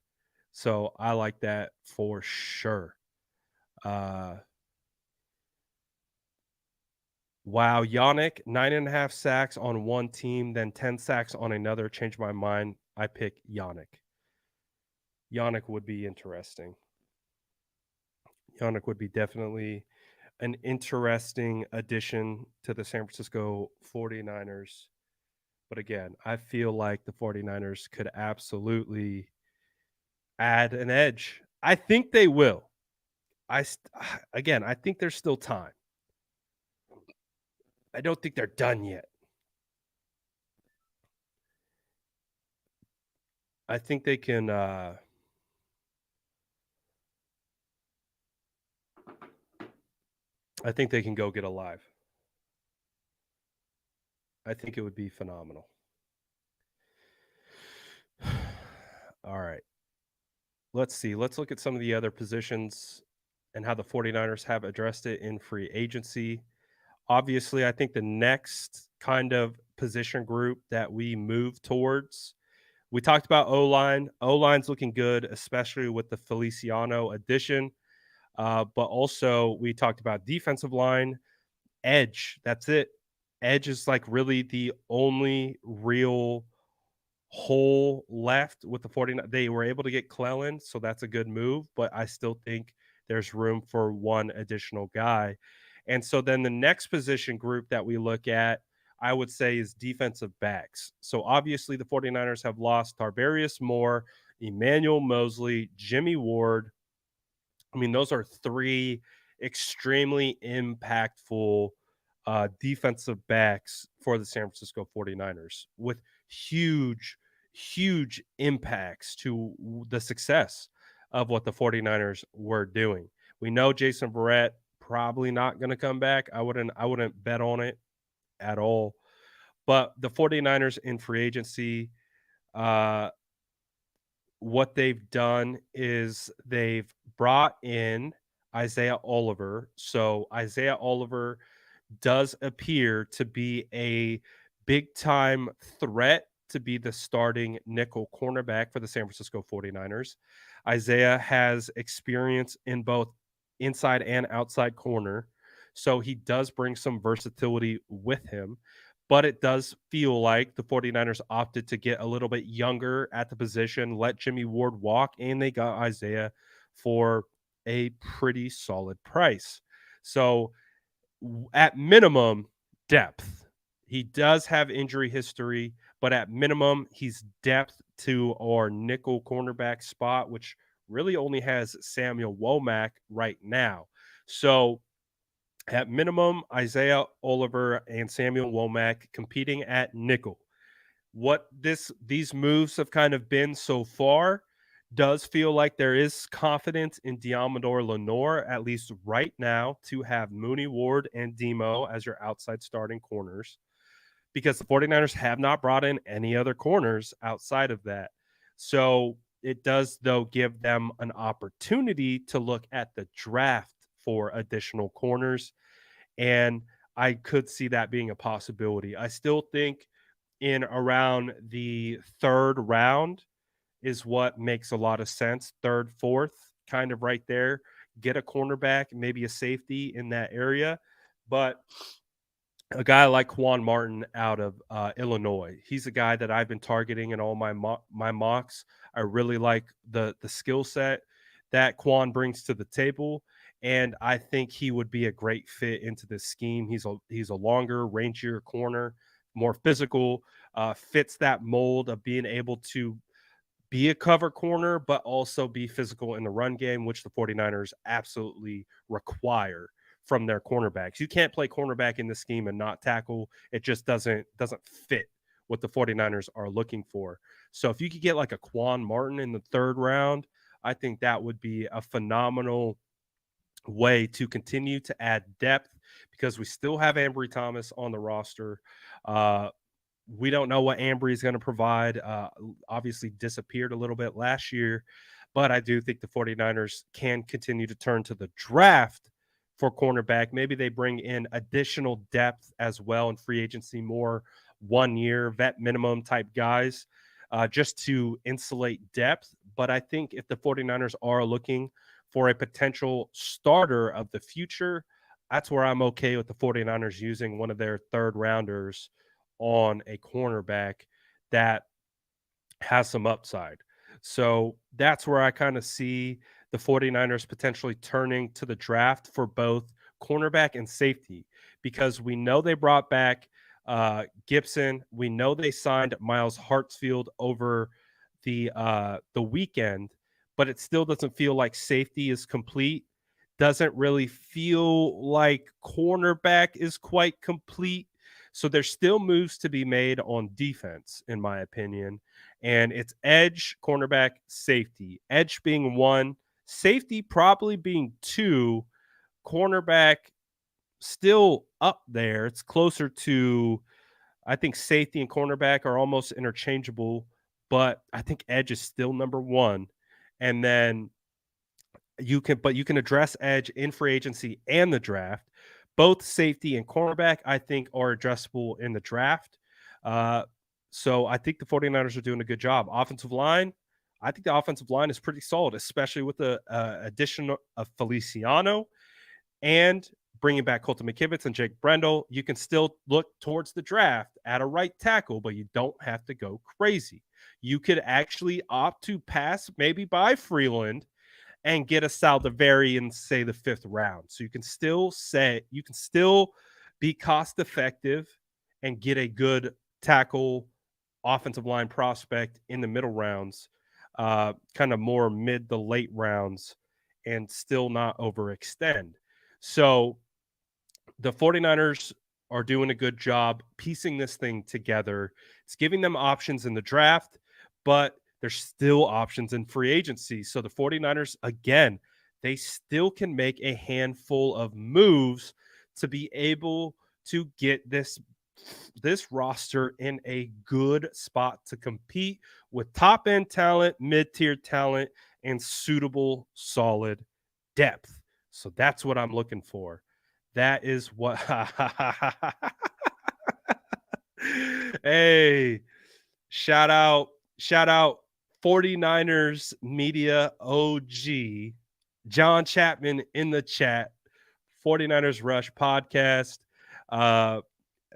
So I like that for sure. Uh, wow, Yannick, 9.5 sacks on one team, then 10 sacks on another. Changed my mind. I pick Yannick. Yannick would be interesting. Yannick would be definitely an interesting addition to the San Francisco 49ers. But again, I feel like the 49ers could absolutely add an edge. I think they will. Again, I think there's still time. I don't think they're done yet. I think they can I think they can go get alive. I think it would be phenomenal. All right. Let's see. Let's look at some of the other positions and how the 49ers have addressed it in free agency. Obviously, I think the next kind of position group that we move towards, we talked about O-line. O-line's looking good, especially with the Feliciano addition. But also, we talked about defensive line, edge. That's it. Edge is like really the only real hole left with the 49. They were able to get Clellan, so that's a good move, but I still think there's room for one additional guy. And so then the next position group that we look at, I would say, is defensive backs. So obviously the 49ers have lost Tarbarius Moore, Emmanuel Mosley, Jimmy Ward. I mean, those are three extremely impactful defensive backs for the San Francisco 49ers with huge, huge impacts to the success of what the 49ers were doing. We know Jason Verrett probably not going to come back. I wouldn't bet on it at all. But the 49ers in free agency, uh, what they've done is they've brought in Isaiah Oliver. So Isaiah Oliver does appear to be a big time threat to be the starting nickel cornerback for the San Francisco 49ers. Isaiah has experience in both inside and outside corner. So he does bring some versatility with him. But it does feel like the 49ers opted to get a little bit younger at the position, let Jimmy Ward walk, and they got Isaiah for a pretty solid price. So at minimum, depth. He does have injury history, but at minimum, he's depth to our nickel cornerback spot, which really only has Samuel Womack right now. So at minimum, Isaiah Oliver and Samuel Womack competing at nickel. What these moves have kind of been so far, Does feel like there is confidence in Diamador Lenore, at least right now, to have Mooney Ward and Demo as your outside starting corners because the 49ers have not brought in any other corners outside of that. So it does, though, give them an opportunity to look at the draft for additional corners. And I could see that being a possibility. I still think in around the third round is what makes a lot of sense. Third, fourth, kind of right there. Get a cornerback, maybe a safety in that area. But a guy like Quan Martin out of Illinois. He's a guy that I've been targeting in all my mocks. I really like the skill set that Quan brings to the table, and I think he would be a great fit into this scheme. He's a longer, rangier corner, more physical, fits that mold of being able to be a cover corner, but also be physical in the run game, which the 49ers absolutely require from their cornerbacks. You can't play cornerback in this scheme and not tackle. It just doesn't fit what the 49ers are looking for. So if you could get like a Quan Martin in the third round, I think that would be a phenomenal way to continue to add depth because we still have Ambry Thomas on the roster. We don't know what Ambry is going to provide. Obviously, disappeared a little bit last year, but I do think the 49ers can continue to turn to the draft for cornerback. Maybe they bring in additional depth as well in free agency, more 1 year vet minimum type guys just to insulate depth. But I think if the 49ers are looking for a potential starter of the future, that's where I'm okay with the 49ers using one of their third rounders on a cornerback that has some upside. So that's where I kind of see the 49ers potentially turning to the draft for both cornerback and safety because we know they brought back Gibson. We know they signed Miles Hartsfield over the weekend, but it still doesn't feel like safety is complete. Doesn't really feel like cornerback is quite complete. So there's still moves to be made on defense, in my opinion. And it's edge, cornerback, safety. Edge being one, safety probably being two, cornerback still up there. It's closer to, I think safety and cornerback are almost interchangeable, but I think edge is still number one. And then you can address edge in free agency and the draft. Both safety and cornerback, I think, are addressable in the draft. Uh, so I think the 49ers are doing a good job. Offensive line, I think the offensive line is pretty solid, especially with the addition of Feliciano and bringing back Colton McKivitz and Jake Brendel. You can still look towards the draft at a right tackle, but you don't have to go crazy. You could actually opt to pass maybe by Freeland and get a Saldiveri in, say, the fifth round. So you can still be cost effective and get a good tackle offensive line prospect in the middle rounds, kind of more mid to late rounds, and still not overextend. So the 49ers are doing a good job piecing this thing together. It's giving them options in the draft, but there's still options in free agency. So the 49ers, again, they still can make a handful of moves to be able to get this roster in a good spot to compete with top end talent, mid-tier talent, and suitable solid depth. So that's what I'm looking for. That is what Hey, shout out 49ers media OG John Chapman in the chat. 49ers Rush podcast.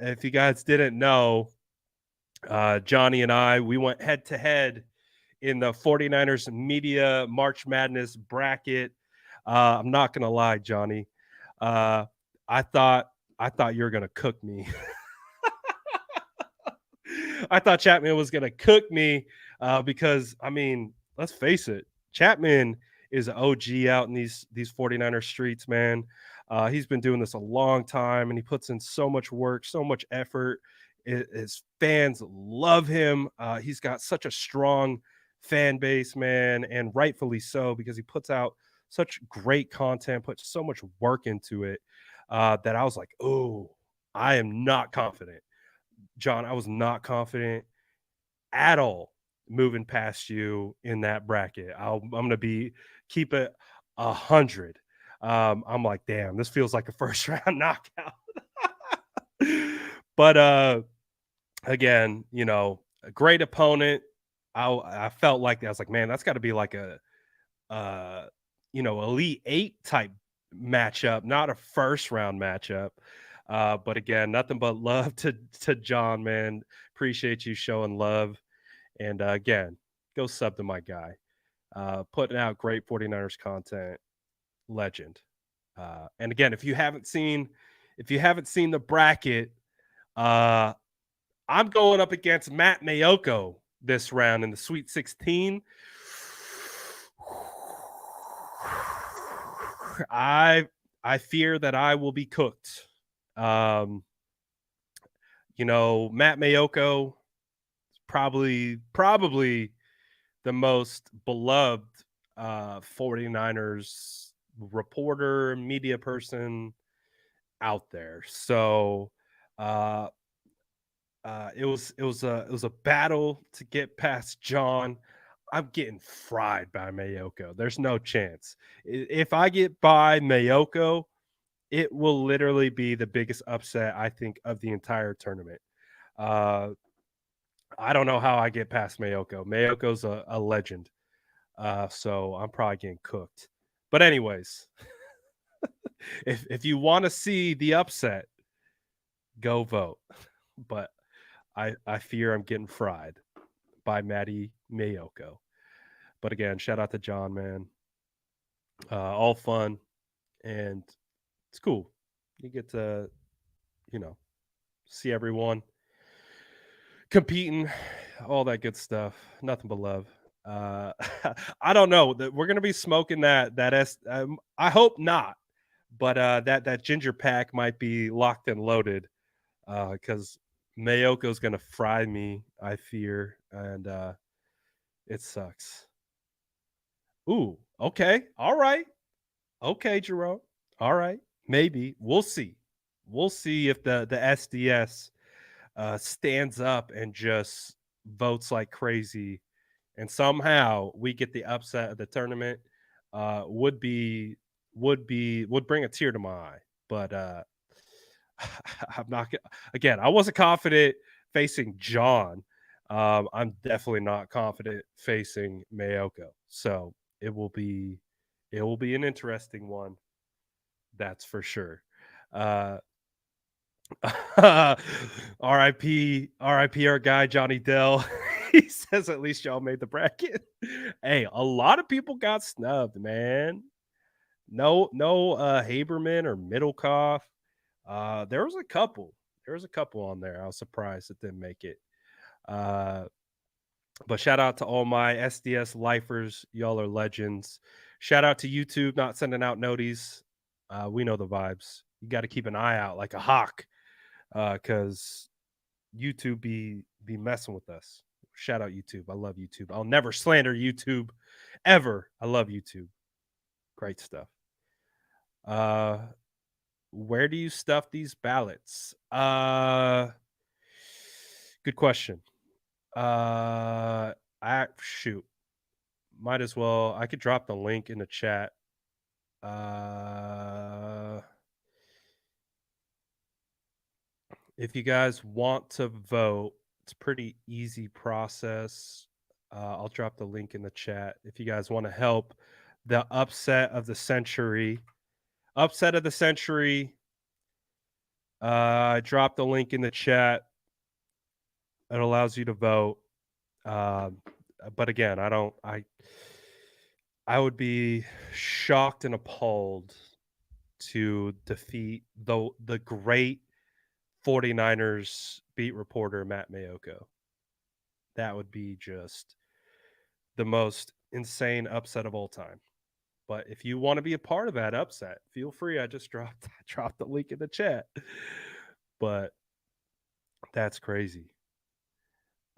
If you guys didn't know, Johnny and I, we went head to head in the 49ers media March Madness bracket. I'm not going to lie, Johnny. I thought you were going to cook me. I thought Chapman was going to cook me because, I mean, let's face it. Chapman is an OG out in these 49er streets, man. He's been doing this a long time, and he puts in so much work, so much effort. His fans love him. He's got such a strong fan base, man, and rightfully so because he puts out such great content, puts so much work into it that I was like, oh, I am not confident. John, I was not confident at all moving past you in that bracket. I'm going to be keep it 100. I'm like, damn, this feels like a first round knockout. But again, a great opponent. I felt like that. I was like, man, that's got to be like a uh, elite eight type matchup, not a first round matchup. But again, nothing but love to John, man. Appreciate you showing love. And again, go sub to my guy. Putting out great 49ers content, legend. And again, if you haven't seen the bracket, uh, I'm going up against Matt Mayoko this round in the Sweet 16. I fear that I will be cooked. Um, Matt Mayoko is probably the most beloved 49ers reporter, media person out there. So uh it was a battle to get past John. I'm getting fried by Mayoko. There's no chance. If I get by Mayoko, it will literally be the biggest upset I think of the entire tournament. Uh, I don't know how I get past Mayoko. Mayoko's a legend. So I'm probably getting cooked. But anyways, if you want to see the upset, go vote. But I fear I'm getting fried by Maddie Mayoko. But again, shout out to John, man. All fun and it's cool. You get to, you know, see everyone competing, all that good stuff. Nothing but love. Uh, I don't know that we're gonna be smoking that s. I hope not, but that ginger pack might be locked and loaded because Mayoko's gonna fry me. I fear, and it sucks. Ooh, okay, all right, okay, Jerome. All right, maybe we'll see. We'll see if the SDS stands up and just votes like crazy, and somehow we get the upset of the tournament. Would bring a tear to my eye, but I'm not. Again, I wasn't confident facing John. I'm definitely not confident facing Mayoko. So it will be, it will be an interesting one. That's for sure. Uh, RIP our guy Johnny Dell. He says at least y'all made the bracket. Hey, a lot of people got snubbed, man. No Haberman or Middlecoff. There was a couple. There was a couple on there. I was surprised it didn't make it. Uh but shout out to all my SDS lifers. Y'all are legends. Shout out to YouTube not sending out noties. We know the vibes. You got to keep an eye out like a hawk because YouTube be messing with us. Shout out YouTube. I love YouTube. I'll never slander YouTube ever. I love YouTube. Great stuff. Uh where do you stuff these ballots? Good question. I shoot. Might as well. I could drop the link in the chat. Uh if you guys want to vote, it's a pretty easy process. I'll drop the link in the chat if you guys want to help the upset of the century. Upset of the century. I dropped the link in the chat. It allows you to vote. Um, but again, I would be shocked and appalled to defeat the great 49ers beat reporter Matt Mayoko. That would be just the most insane upset of all time. But if you want to be a part of that upset, feel free. I just dropped the link in the chat. But that's crazy.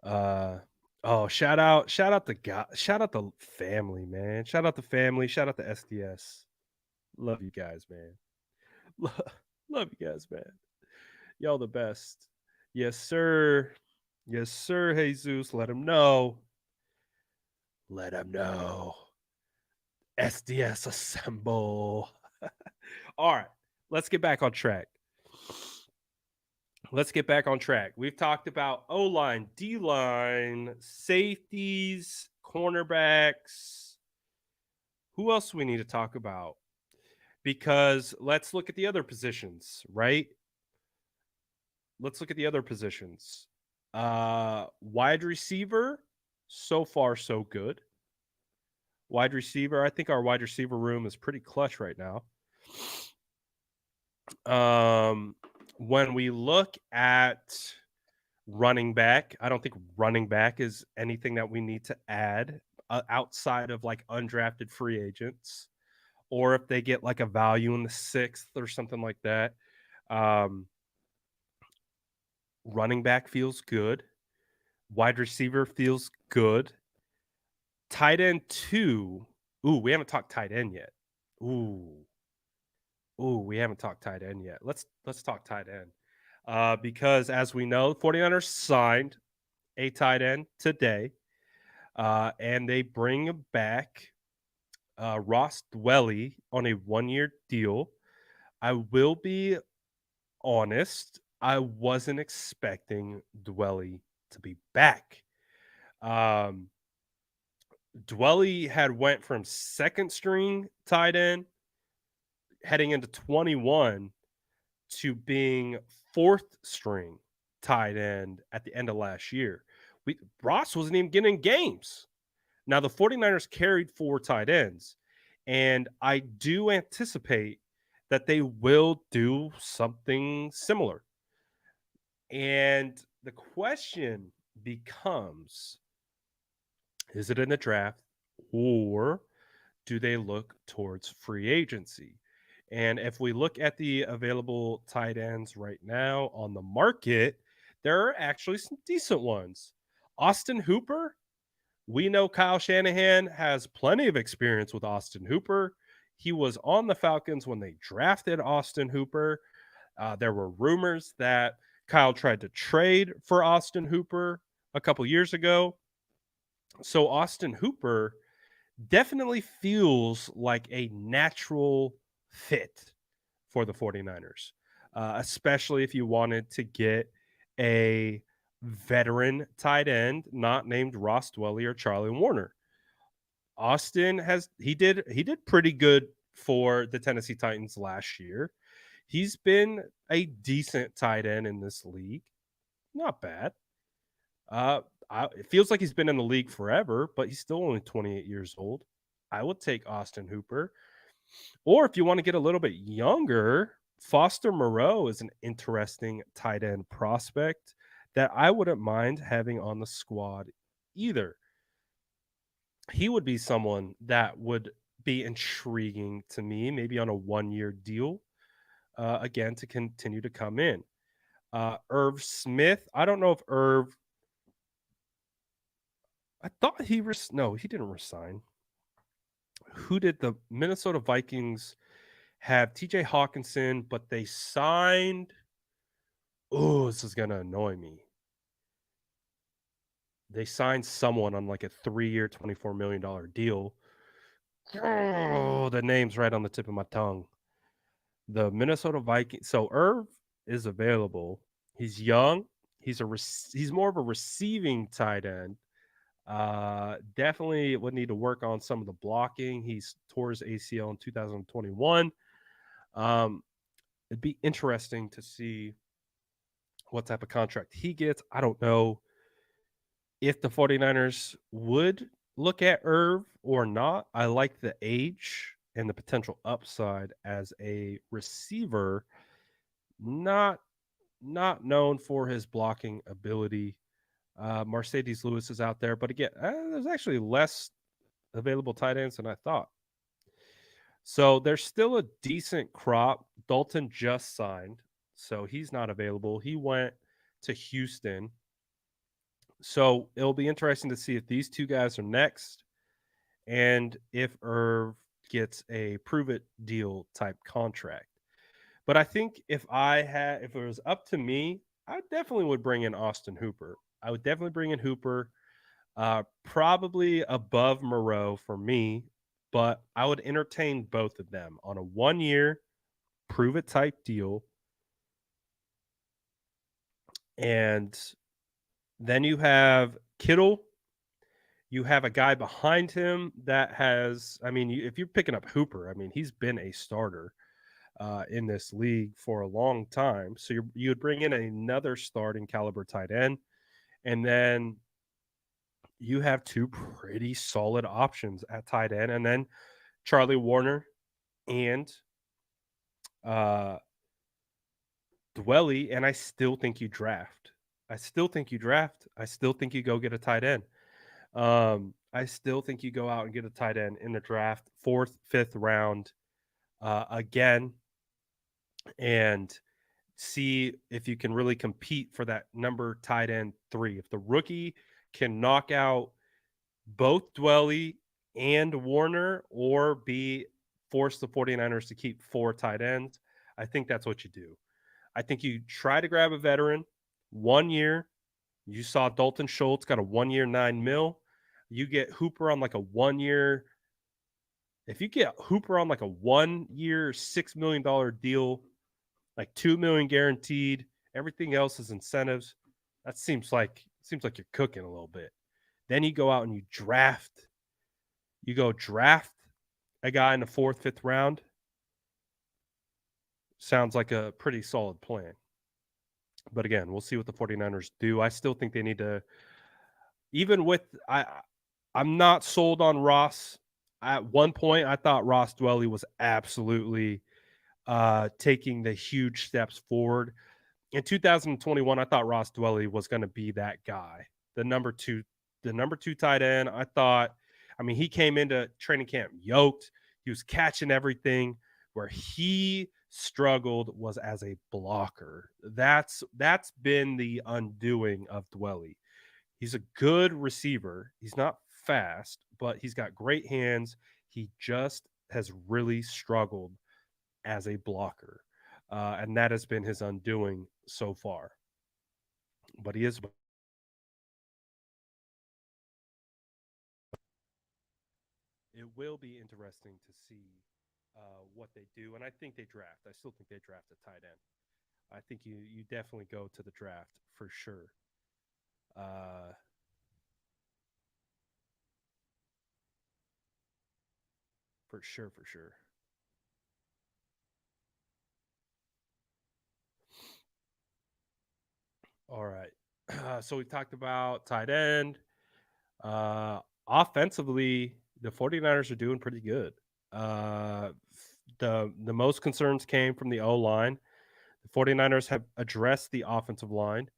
Uh Oh, shout out the guy, shout out the family, man. Shout out the family, shout out the SDS. Love you guys, man. Lo- Love you guys, man. Y'all the best. Yes, sir. Yes, sir, Jesus. Let him know. Let him know. SDS assemble. All right, let's get back on track. Let's get back on track. We've talked about O line, D line, safeties, cornerbacks. Who else do we need to talk about? Because let's look at the other positions, right? Let's look at the other positions. Wide receiver, so far so good. Wide receiver, I think our wide receiver room is pretty clutch right now. When we look at running back, I don't think running back is anything that we need to add outside of like undrafted free agents, or if they get like a value in the sixth or something like that. Um, Running back feels good. Wide receiver feels good. Tight end two. Ooh, we haven't talked tight end yet. Ooh, we haven't talked tight end yet. Let's talk tight end. Because as we know, 49ers signed a tight end today. And they bring back Ross Dwelly on a 1-year deal. I will be honest, I wasn't expecting Dwelly to be back. Um, Dwelly had went from second string tight end heading into 21 to being fourth string tight end at the end of last year. Ross wasn't even getting games. Now, the 49ers carried 4 tight ends, and I do anticipate that they will do something similar. And the question becomes, is it in the draft or do they look towards free agency? And if we look at the available tight ends right now on the market, there are actually some decent ones. Austin Hooper, we know Kyle Shanahan has plenty of experience with Austin Hooper. He was on the Falcons when they drafted Austin Hooper. There were rumors that Kyle tried to trade for Austin Hooper a couple years ago. So Austin Hooper definitely feels like a natural fit for the 49ers, especially if you wanted to get a veteran tight end not named Ross Dwelly or Charlie Warner. Austin he did pretty good for the Tennessee Titans last year. He's been a decent tight end in this league. Not bad. Uh, it feels like he's been in the league forever, but he's still only 28 years old. I would take Austin Hooper. Or if you want to get a little bit younger, Foster Moreau is an interesting tight end prospect that I wouldn't mind having on the squad either. He would be someone that would be intriguing to me, maybe on a 1-year deal, again, to continue to come in. Irv Smith, I don't know if Irv, I thought no, he didn't resign. Who did the Minnesota Vikings have? TJ Hawkinson, but they signed. Oh, this is going to annoy me. They signed someone on like a 3-year, $24 million deal. Oh, the name's right on the tip of my tongue. The Minnesota Vikings. So Irv is available. He's young. He's more of a receiving tight end. Definitely would need to work on some of the blocking. He's tore his ACL in 2021. It'd be interesting to see what type of contract he gets. I don't know if the 49ers would look at Irv or not. I like the age and the potential upside as a receiver, not known for his blocking ability. Mercedes Lewis is out there, but again, there's actually less available tight ends than I thought. So there's still a decent crop. Dalton just signed, so he's not available. He went to Houston. So it'll be interesting to see if these two guys are next and if Irv gets a prove it deal type contract. But I think if it was up to me, I definitely would bring in Austin Hooper. I would definitely bring in Hooper, probably above Moreau for me, but I would entertain both of them on a 1 year prove it type deal. And then you have Kittle. You have a guy behind him that has, I mean, if you're picking up Hooper, I mean, he's been a starter in this league for a long time. So you would bring in another starting caliber tight end, and then you have two pretty solid options at tight end, and then Charlie Warner and uh, Dwelly. And I still think you draft. I still think you draft. I still think you go get a tight end. I still think you go out and get a tight end in the draft, fourth, fifth round, again, and see if you can really compete for that number tight end 3. If the rookie can knock out both Dwelly and Warner or be force the 49ers to keep 4 tight ends, I think that's what you do. I think you try to grab a veteran, 1 year. You saw Dalton Schultz got a 1 year, $9 million. You get Hooper on like a 1 year. If you get Hooper on like a 1 year, $6 million deal, like 2 million guaranteed, everything else is incentives. That seems like you're cooking a little bit. Then you go out and you draft. You go draft a guy in the fourth, fifth round. Sounds like a pretty solid plan. But again, we'll see what the 49ers do. I still think they need to, even with I'm not sold on Ross. At one point, I thought Ross Dwelly was absolutely taking the huge steps forward. In 2021, I thought Ross Dwelly was going to be that guy, the number two tight end. I mean, he came into training camp yoked. He was catching everything. Where he struggled was as a blocker. That's been the undoing of Dwelly. He's a good receiver. He's not fast, but he's got great hands. He just has really struggled as a blocker. And that has been his undoing so far. But he is. It will be interesting to see what they do. And I think they draft. I still think they draft a tight end. I think you definitely go to the draft for sure. Uh, for sure, for sure. All right. So we talked about tight end. Uh, Offensively, the 49ers are doing pretty good. Uh, the most concerns came from the O line. The 49ers have addressed the offensive line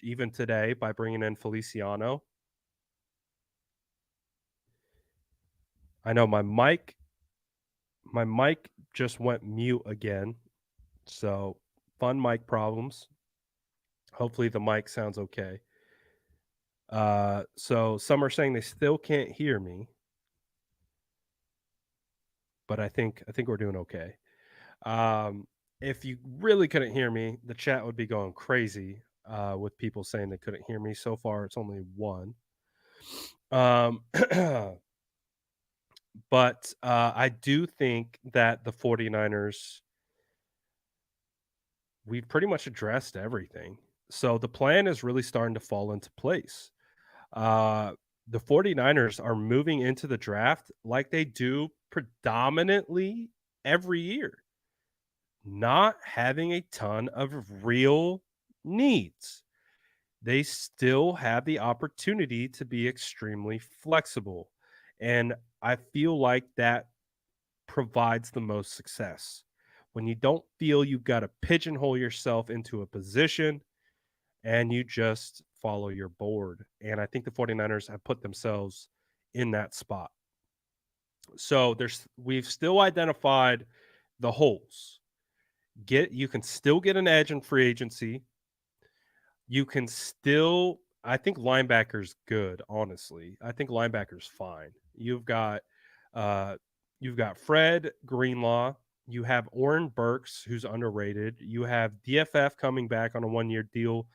even today by bringing in Feliciano. I know my mic just went mute again. So fun mic problems. Hopefully the mic sounds okay. So some are saying they still can't hear me, but I think we're doing okay. Um, if you really couldn't hear me, the chat would be going crazy with people saying they couldn't hear me. So far, it's only one. Um, but I do think that the 49ers, we've pretty much addressed everything. So the plan is really starting to fall into place. Uh, the 49ers are moving into the draft like they do predominantly every year, not having a ton of real needs. They still have the opportunity to be extremely flexible. And I feel like that provides the most success. When you don't feel you've got to pigeonhole yourself into a position and you just follow your board. And I think the 49ers have put themselves in that spot. So we've still identified the holes. You can still get an edge in free agency. you can still I think linebacker's good, honestly. I think linebacker's fine. Uh you've got Fred Greenlaw, you have Oren Burks, who's underrated, you have DFF coming back on a 1-year deal,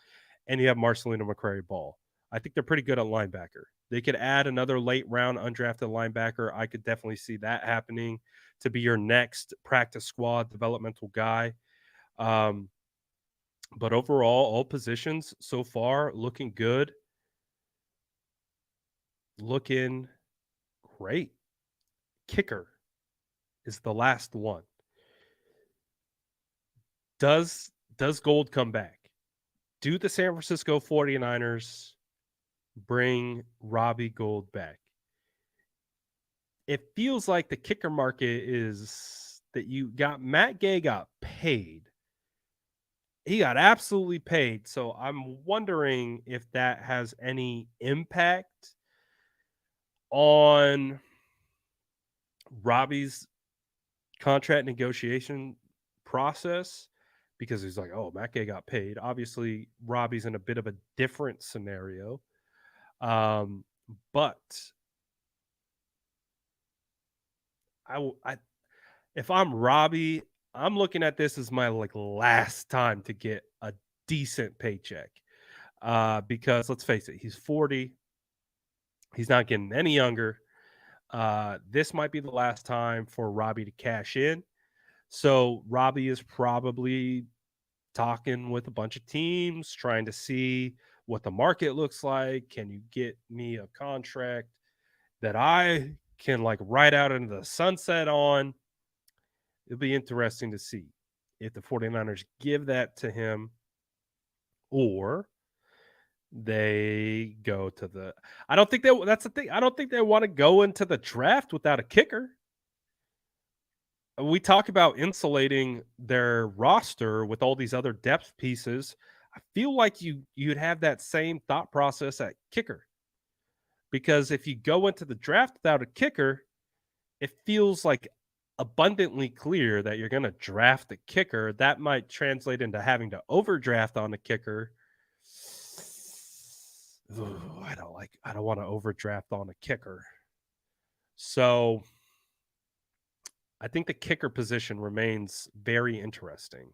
and you have Marcelino McCrary Ball. I think they're pretty good at linebacker. They could add another late round undrafted linebacker. I could definitely see that happening to be your next practice squad developmental guy. Um, but overall, all positions so far looking good, looking great. Kicker is the last one. Does Gold come back? Do the San Francisco 49ers bring Robbie Gold back? It feels like the kicker market is that you got Matt Gay got paid. He got absolutely paid. So I'm wondering if that has any impact on Robbie's contract negotiation process, because he's like, oh, Matt Gay got paid. Obviously, Robbie's in a bit of a different scenario. But I if I'm Robbie, I'm looking at this as my like last time to get a decent paycheck. Because let's face it, he's 40. He's not getting any younger. This might be the last time for Robbie to cash in. So Robbie is probably talking with a bunch of teams, trying to see what the market looks like. Can you get me a contract that I can like ride out into the sunset on? It'll be interesting to see if the 49ers give that to him, or they go to the I don't think that's the thing. I don't think they want to go into the draft without a kicker. We talk about insulating their roster with all these other depth pieces. I feel like you'd have that same thought process at kicker. Because if you go into the draft without a kicker, it feels like abundantly clear that you're going to draft a kicker. That might translate into having to overdraft on a kicker. Ooh, I don't want to overdraft on a kicker. So I think the kicker position remains very interesting.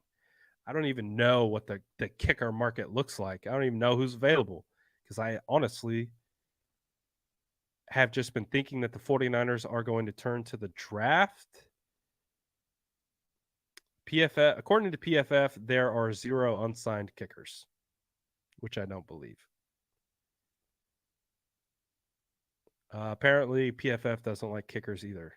I don't even know what the kicker market looks like. I don't even know who's available, because I honestly have just been thinking that the 49ers are going to turn to the draft. PFF, according to PFF, there are 0 unsigned kickers, which I don't believe. Apparently, PFF doesn't like kickers either.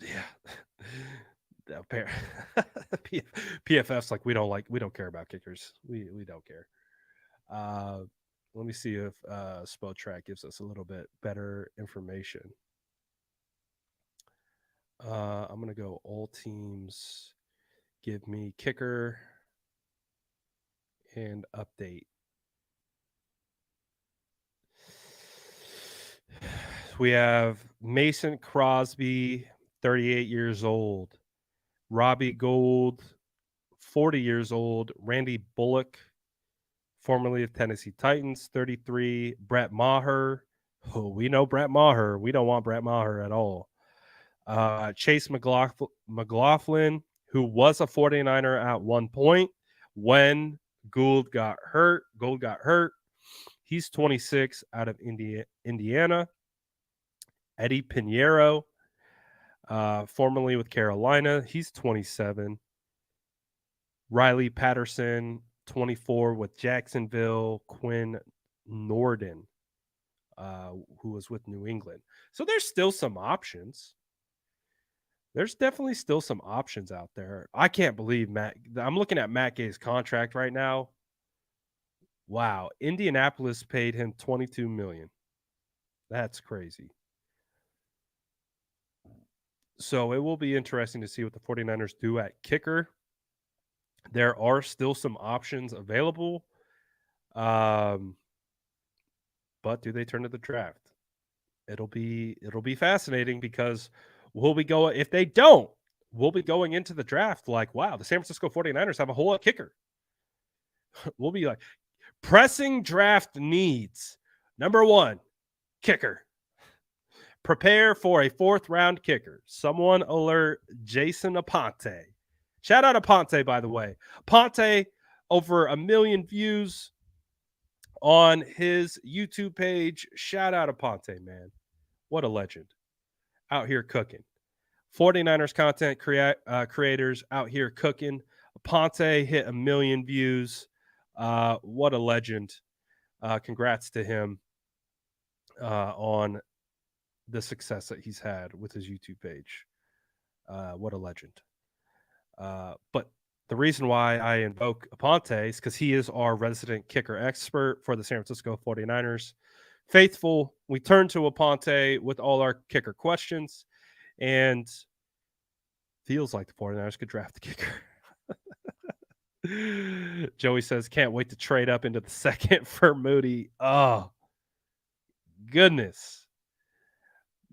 Yeah. PFF's like, we don't care about kickers. We don't care. Let me see if Spotrac gives us a little bit better information. I'm gonna go all teams give me kicker and update. We have Mason Crosby, 38 years old. Robbie Gold, 40 years old. Randy Bullock, formerly of Tennessee Titans, 33. Brett Maher. Oh, we know Brett Maher. We don't want Brett Maher at all. Chase McLaughlin, who was a 49er at one point when Gould got hurt. He's 26 out of Indiana. Eddie Pinheiro, formerly with Carolina, he's 27. Riley Patterson, 24 with Jacksonville. Quinn Norden, who was with New England. So there's still some options. There's definitely still some options out there. I can't believe I'm looking at Matt Gay's contract right now. Wow. Indianapolis paid him $22 million. That's crazy. So it will be interesting to see what the 49ers do at kicker. There are still some options available. But do they turn to the draft? It'll be fascinating, because will we go if they don't? we'll be going into the draft like, wow, the San Francisco 49ers have a whole kicker. We'll be like, pressing draft needs. Number 1, kicker. Prepare for a 4th-round kicker. Someone alert Jason Aponte. Shout out Aponte, by the way. Aponte, over 1 million views on his YouTube page. Shout out Aponte, man. What a legend. Out here cooking. 49ers content creators out here cooking. Aponte hit 1 million views. What a legend. Congrats to him on the success that he's had with his YouTube page. What a legend. But the reason why I invoke Aponte is because he is our resident kicker expert for the San Francisco 49ers. Faithful, we turn to Aponte with all our kicker questions, and feels like the 49ers could draft the kicker. Joey says, can't wait to trade up into the 2nd for Moody. Oh, goodness.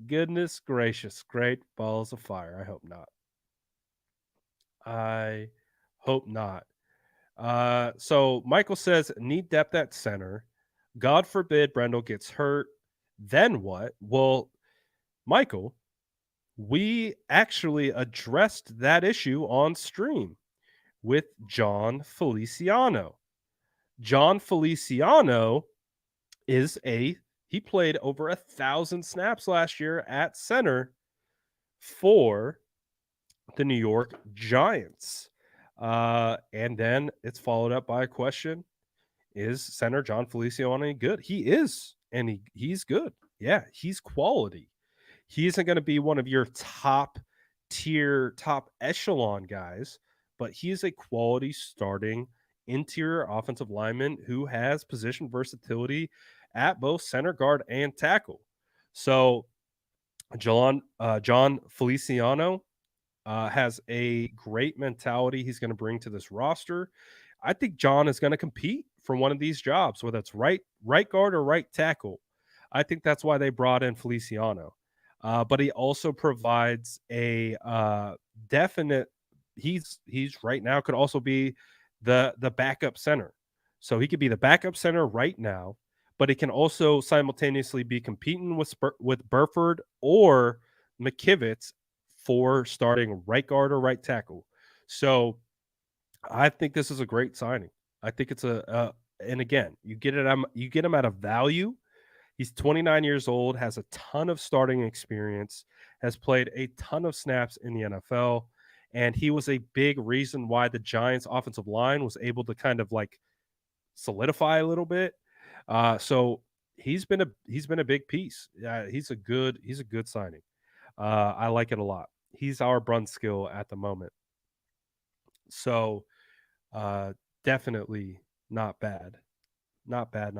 Goodness gracious. Great balls of fire. I hope not. I hope not. So Michael says, need depth at center. God forbid Brendel gets hurt. Then what? Well, Michael, we actually addressed that issue on stream with John Feliciano. John Feliciano he played over 1,000 snaps last year at center for the New York Giants. And then it's followed up by a question: is center John Feliciano any good? He is, and he's good. Yeah, he's quality. He isn't going to be one of your top tier, top echelon guys, but he is a quality starting interior offensive lineman who has position versatility at both center, guard, and tackle. So John Feliciano has a great mentality he's going to bring to this roster. I think John is going to compete for one of these jobs, whether it's right guard or right tackle. I think that's why they brought in Feliciano. But he also provides a definite. He's right now could also be the backup center, so he could be the backup center right now. But he can also simultaneously be competing with Burford or McKivitz for starting right guard or right tackle. So I think this is a great signing. I think it's and again, you get him at a value. He's 29 years old, has a ton of starting experience, has played a ton of snaps in the NFL, and he was a big reason why the Giants offensive line was able to kind of like solidify a little bit. So he's been a big piece. He's a good signing. I like it a lot. He's our Brunskill at the moment. So definitely not bad. Not bad.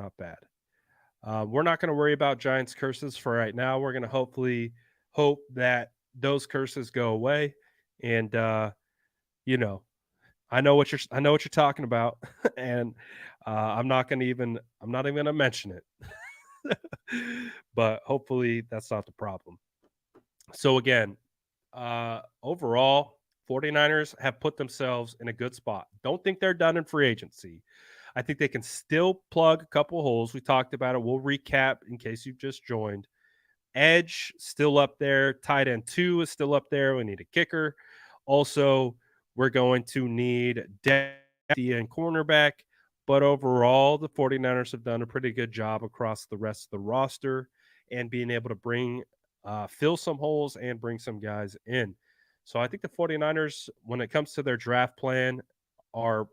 We're not going to worry about Giants curses for right now. We're going to hopefully hope that those curses go away. And I know what you're talking about, and I'm not even going to mention it. But hopefully that's not the problem. So again, overall, 49ers have put themselves in a good spot. Don't think they're done in free agency. I think they can still plug a couple holes. We talked about it. We'll recap in case you've just joined. Edge still up there. Tight end 2 is still up there. We need a kicker. Also, we're going to need depth and cornerback. But overall, the 49ers have done a pretty good job across the rest of the roster and being able to fill some holes and bring some guys in. So I think the 49ers, when it comes to their draft plan, are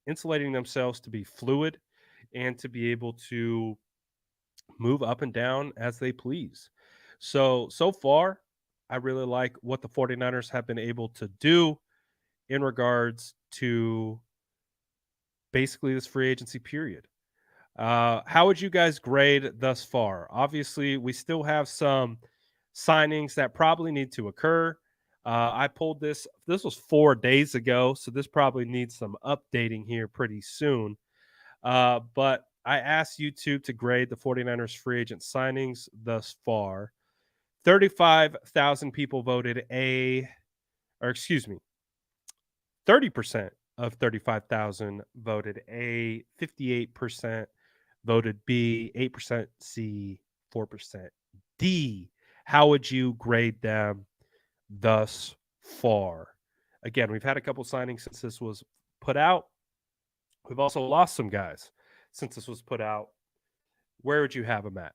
insulating themselves to be fluid and to be able to move up and down as they please. So far, I really like what the 49ers have been able to do in regards to basically this free agency period. How would you guys grade thus far? Obviously, we still have some signings that probably need to occur. I pulled this was 4 days ago, so this probably needs some updating here pretty soon. But I asked YouTube to grade the 49ers free agent signings thus far. 35,000 people voted A, or excuse me, 30% of 35,000 voted A, 58% voted B, 8% C, 4% D. How would you grade them thus far? Again, we've had a couple signings since this was put out. We've also lost some guys since this was put out. Where would you have them at?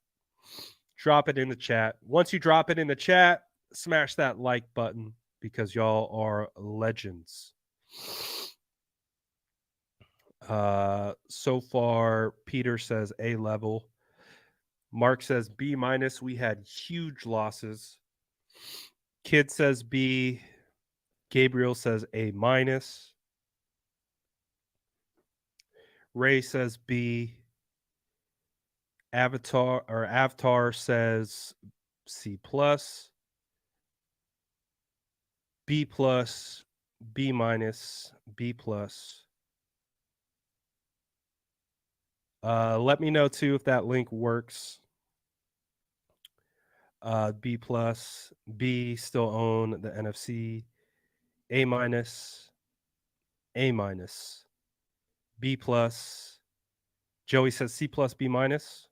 Drop it in the chat. Once you drop it in the chat, smash that like button because y'all are legends. So far, Peter says A level. Mark says B minus. We had huge losses. Kid says B. Gabriel says A minus. Ray says B. Avatar says C plus. B plus. B minus. B plus. Let me know too if that link works. B plus. B still own the NFC. A minus. A minus. B plus. Joey says C plus B minus.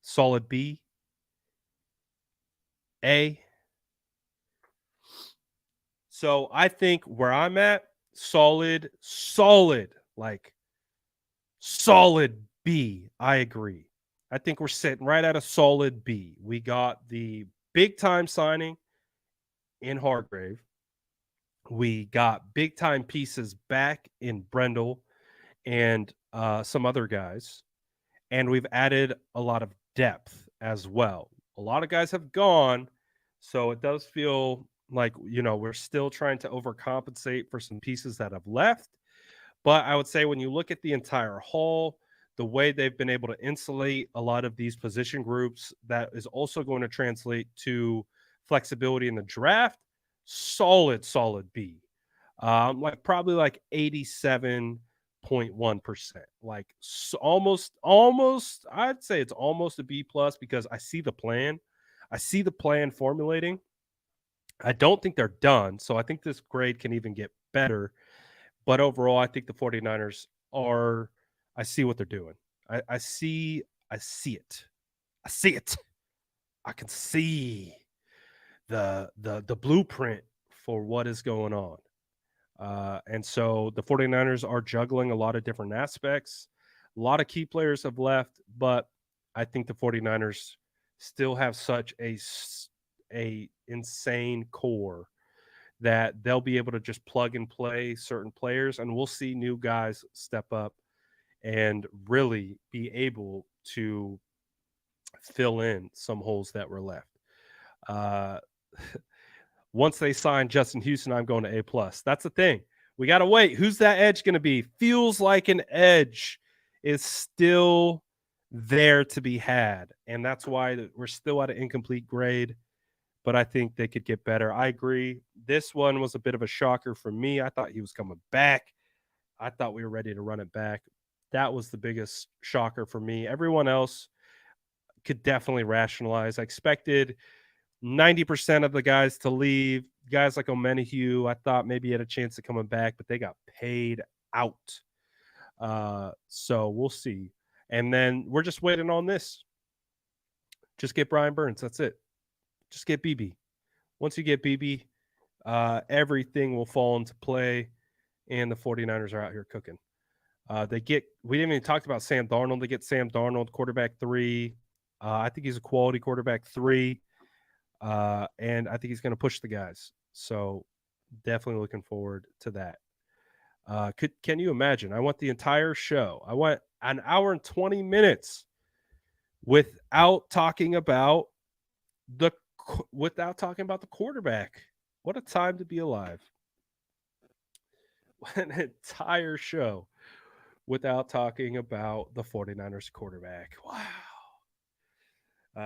Solid B. A. So I think where I'm at, solid, like solid B. I agree. I think we're sitting right at a solid B. We got the big time signing in Hargrave. We got big time pieces back in Brendel and some other guys. And we've added a lot of depth as well. A lot of guys have gone. So it does feel like, we're still trying to overcompensate for some pieces that have left. But I would say when you look at the entire haul, the way they've been able to insulate a lot of these position groups, that is also going to translate to flexibility in the draft. Solid B. Like probably like 87.1%. Like almost, I'd say it's almost a B plus because I see the plan. I see the plan formulating. I don't think they're done. So I think this grade can even get better. But overall, I think the 49ers are, I see what they're doing. I see it. I see it. I can see the blueprint for what is going on. And so the 49ers are juggling a lot of different aspects. A lot of key players have left, but I think the 49ers still have such a insane core that they'll be able to just plug and play certain players, and we'll see new guys step up and really be able to fill in some holes that were left. Once they sign Justin Houston, I'm going to A plus. That's the thing. We got to wait. Who's that edge going to be? Feels like an edge is still there to be had, and that's why we're still at an incomplete grade. But I think they could get better. I agree. This one was a bit of a shocker for me. I thought he was coming back. I thought we were ready to run it back. That was the biggest shocker for me. Everyone else could definitely rationalize. I expected 90% of the guys to leave. Guys like Omenahue, I thought maybe he had a chance of coming back, but they got paid out. So we'll see. And then we're just waiting on this. Just get Brian Burns. That's it. Just get BB. Once you get BB, everything will fall into play, and the 49ers are out here cooking. We didn't even talk about Sam Darnold. They get Sam Darnold, quarterback 3. I think he's a quality quarterback 3. And I think he's going to push the guys. So definitely looking forward to that. Can you imagine? I went the entire show. I went an hour and 20 minutes without talking about the quarterback. What a time to be alive. An entire show without talking about the 49ers quarterback. Wow.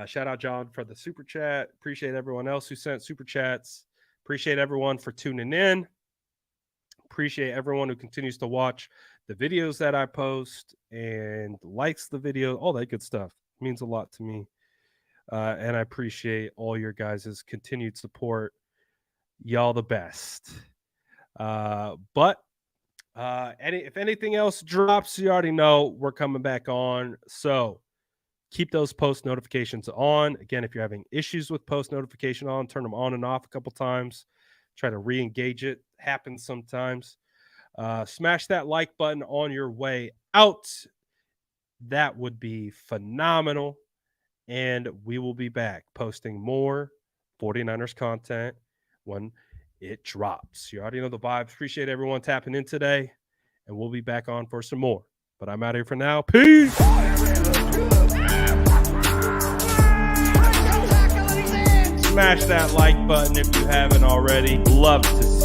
Shout out John for the super chat. Appreciate everyone else who sent super chats. Appreciate everyone for tuning in. Appreciate everyone who continues to watch the videos that I post and likes the video, all that good stuff. It means a lot to me. And I appreciate all your guys' continued support. Y'all the best. But if anything else drops, you already know we're coming back on. So keep those post notifications on. Again, if you're having issues with post notification on, turn them on and off a couple times. Try to re-engage it. Happens sometimes. Smash that like button on your way out. That would be phenomenal. And we will be back posting more 49ers content when it drops. You already know the vibes. Appreciate everyone tapping in today. And we'll be back on for some more. But I'm out of here for now. Peace. Smash that like button if you haven't already. Love to see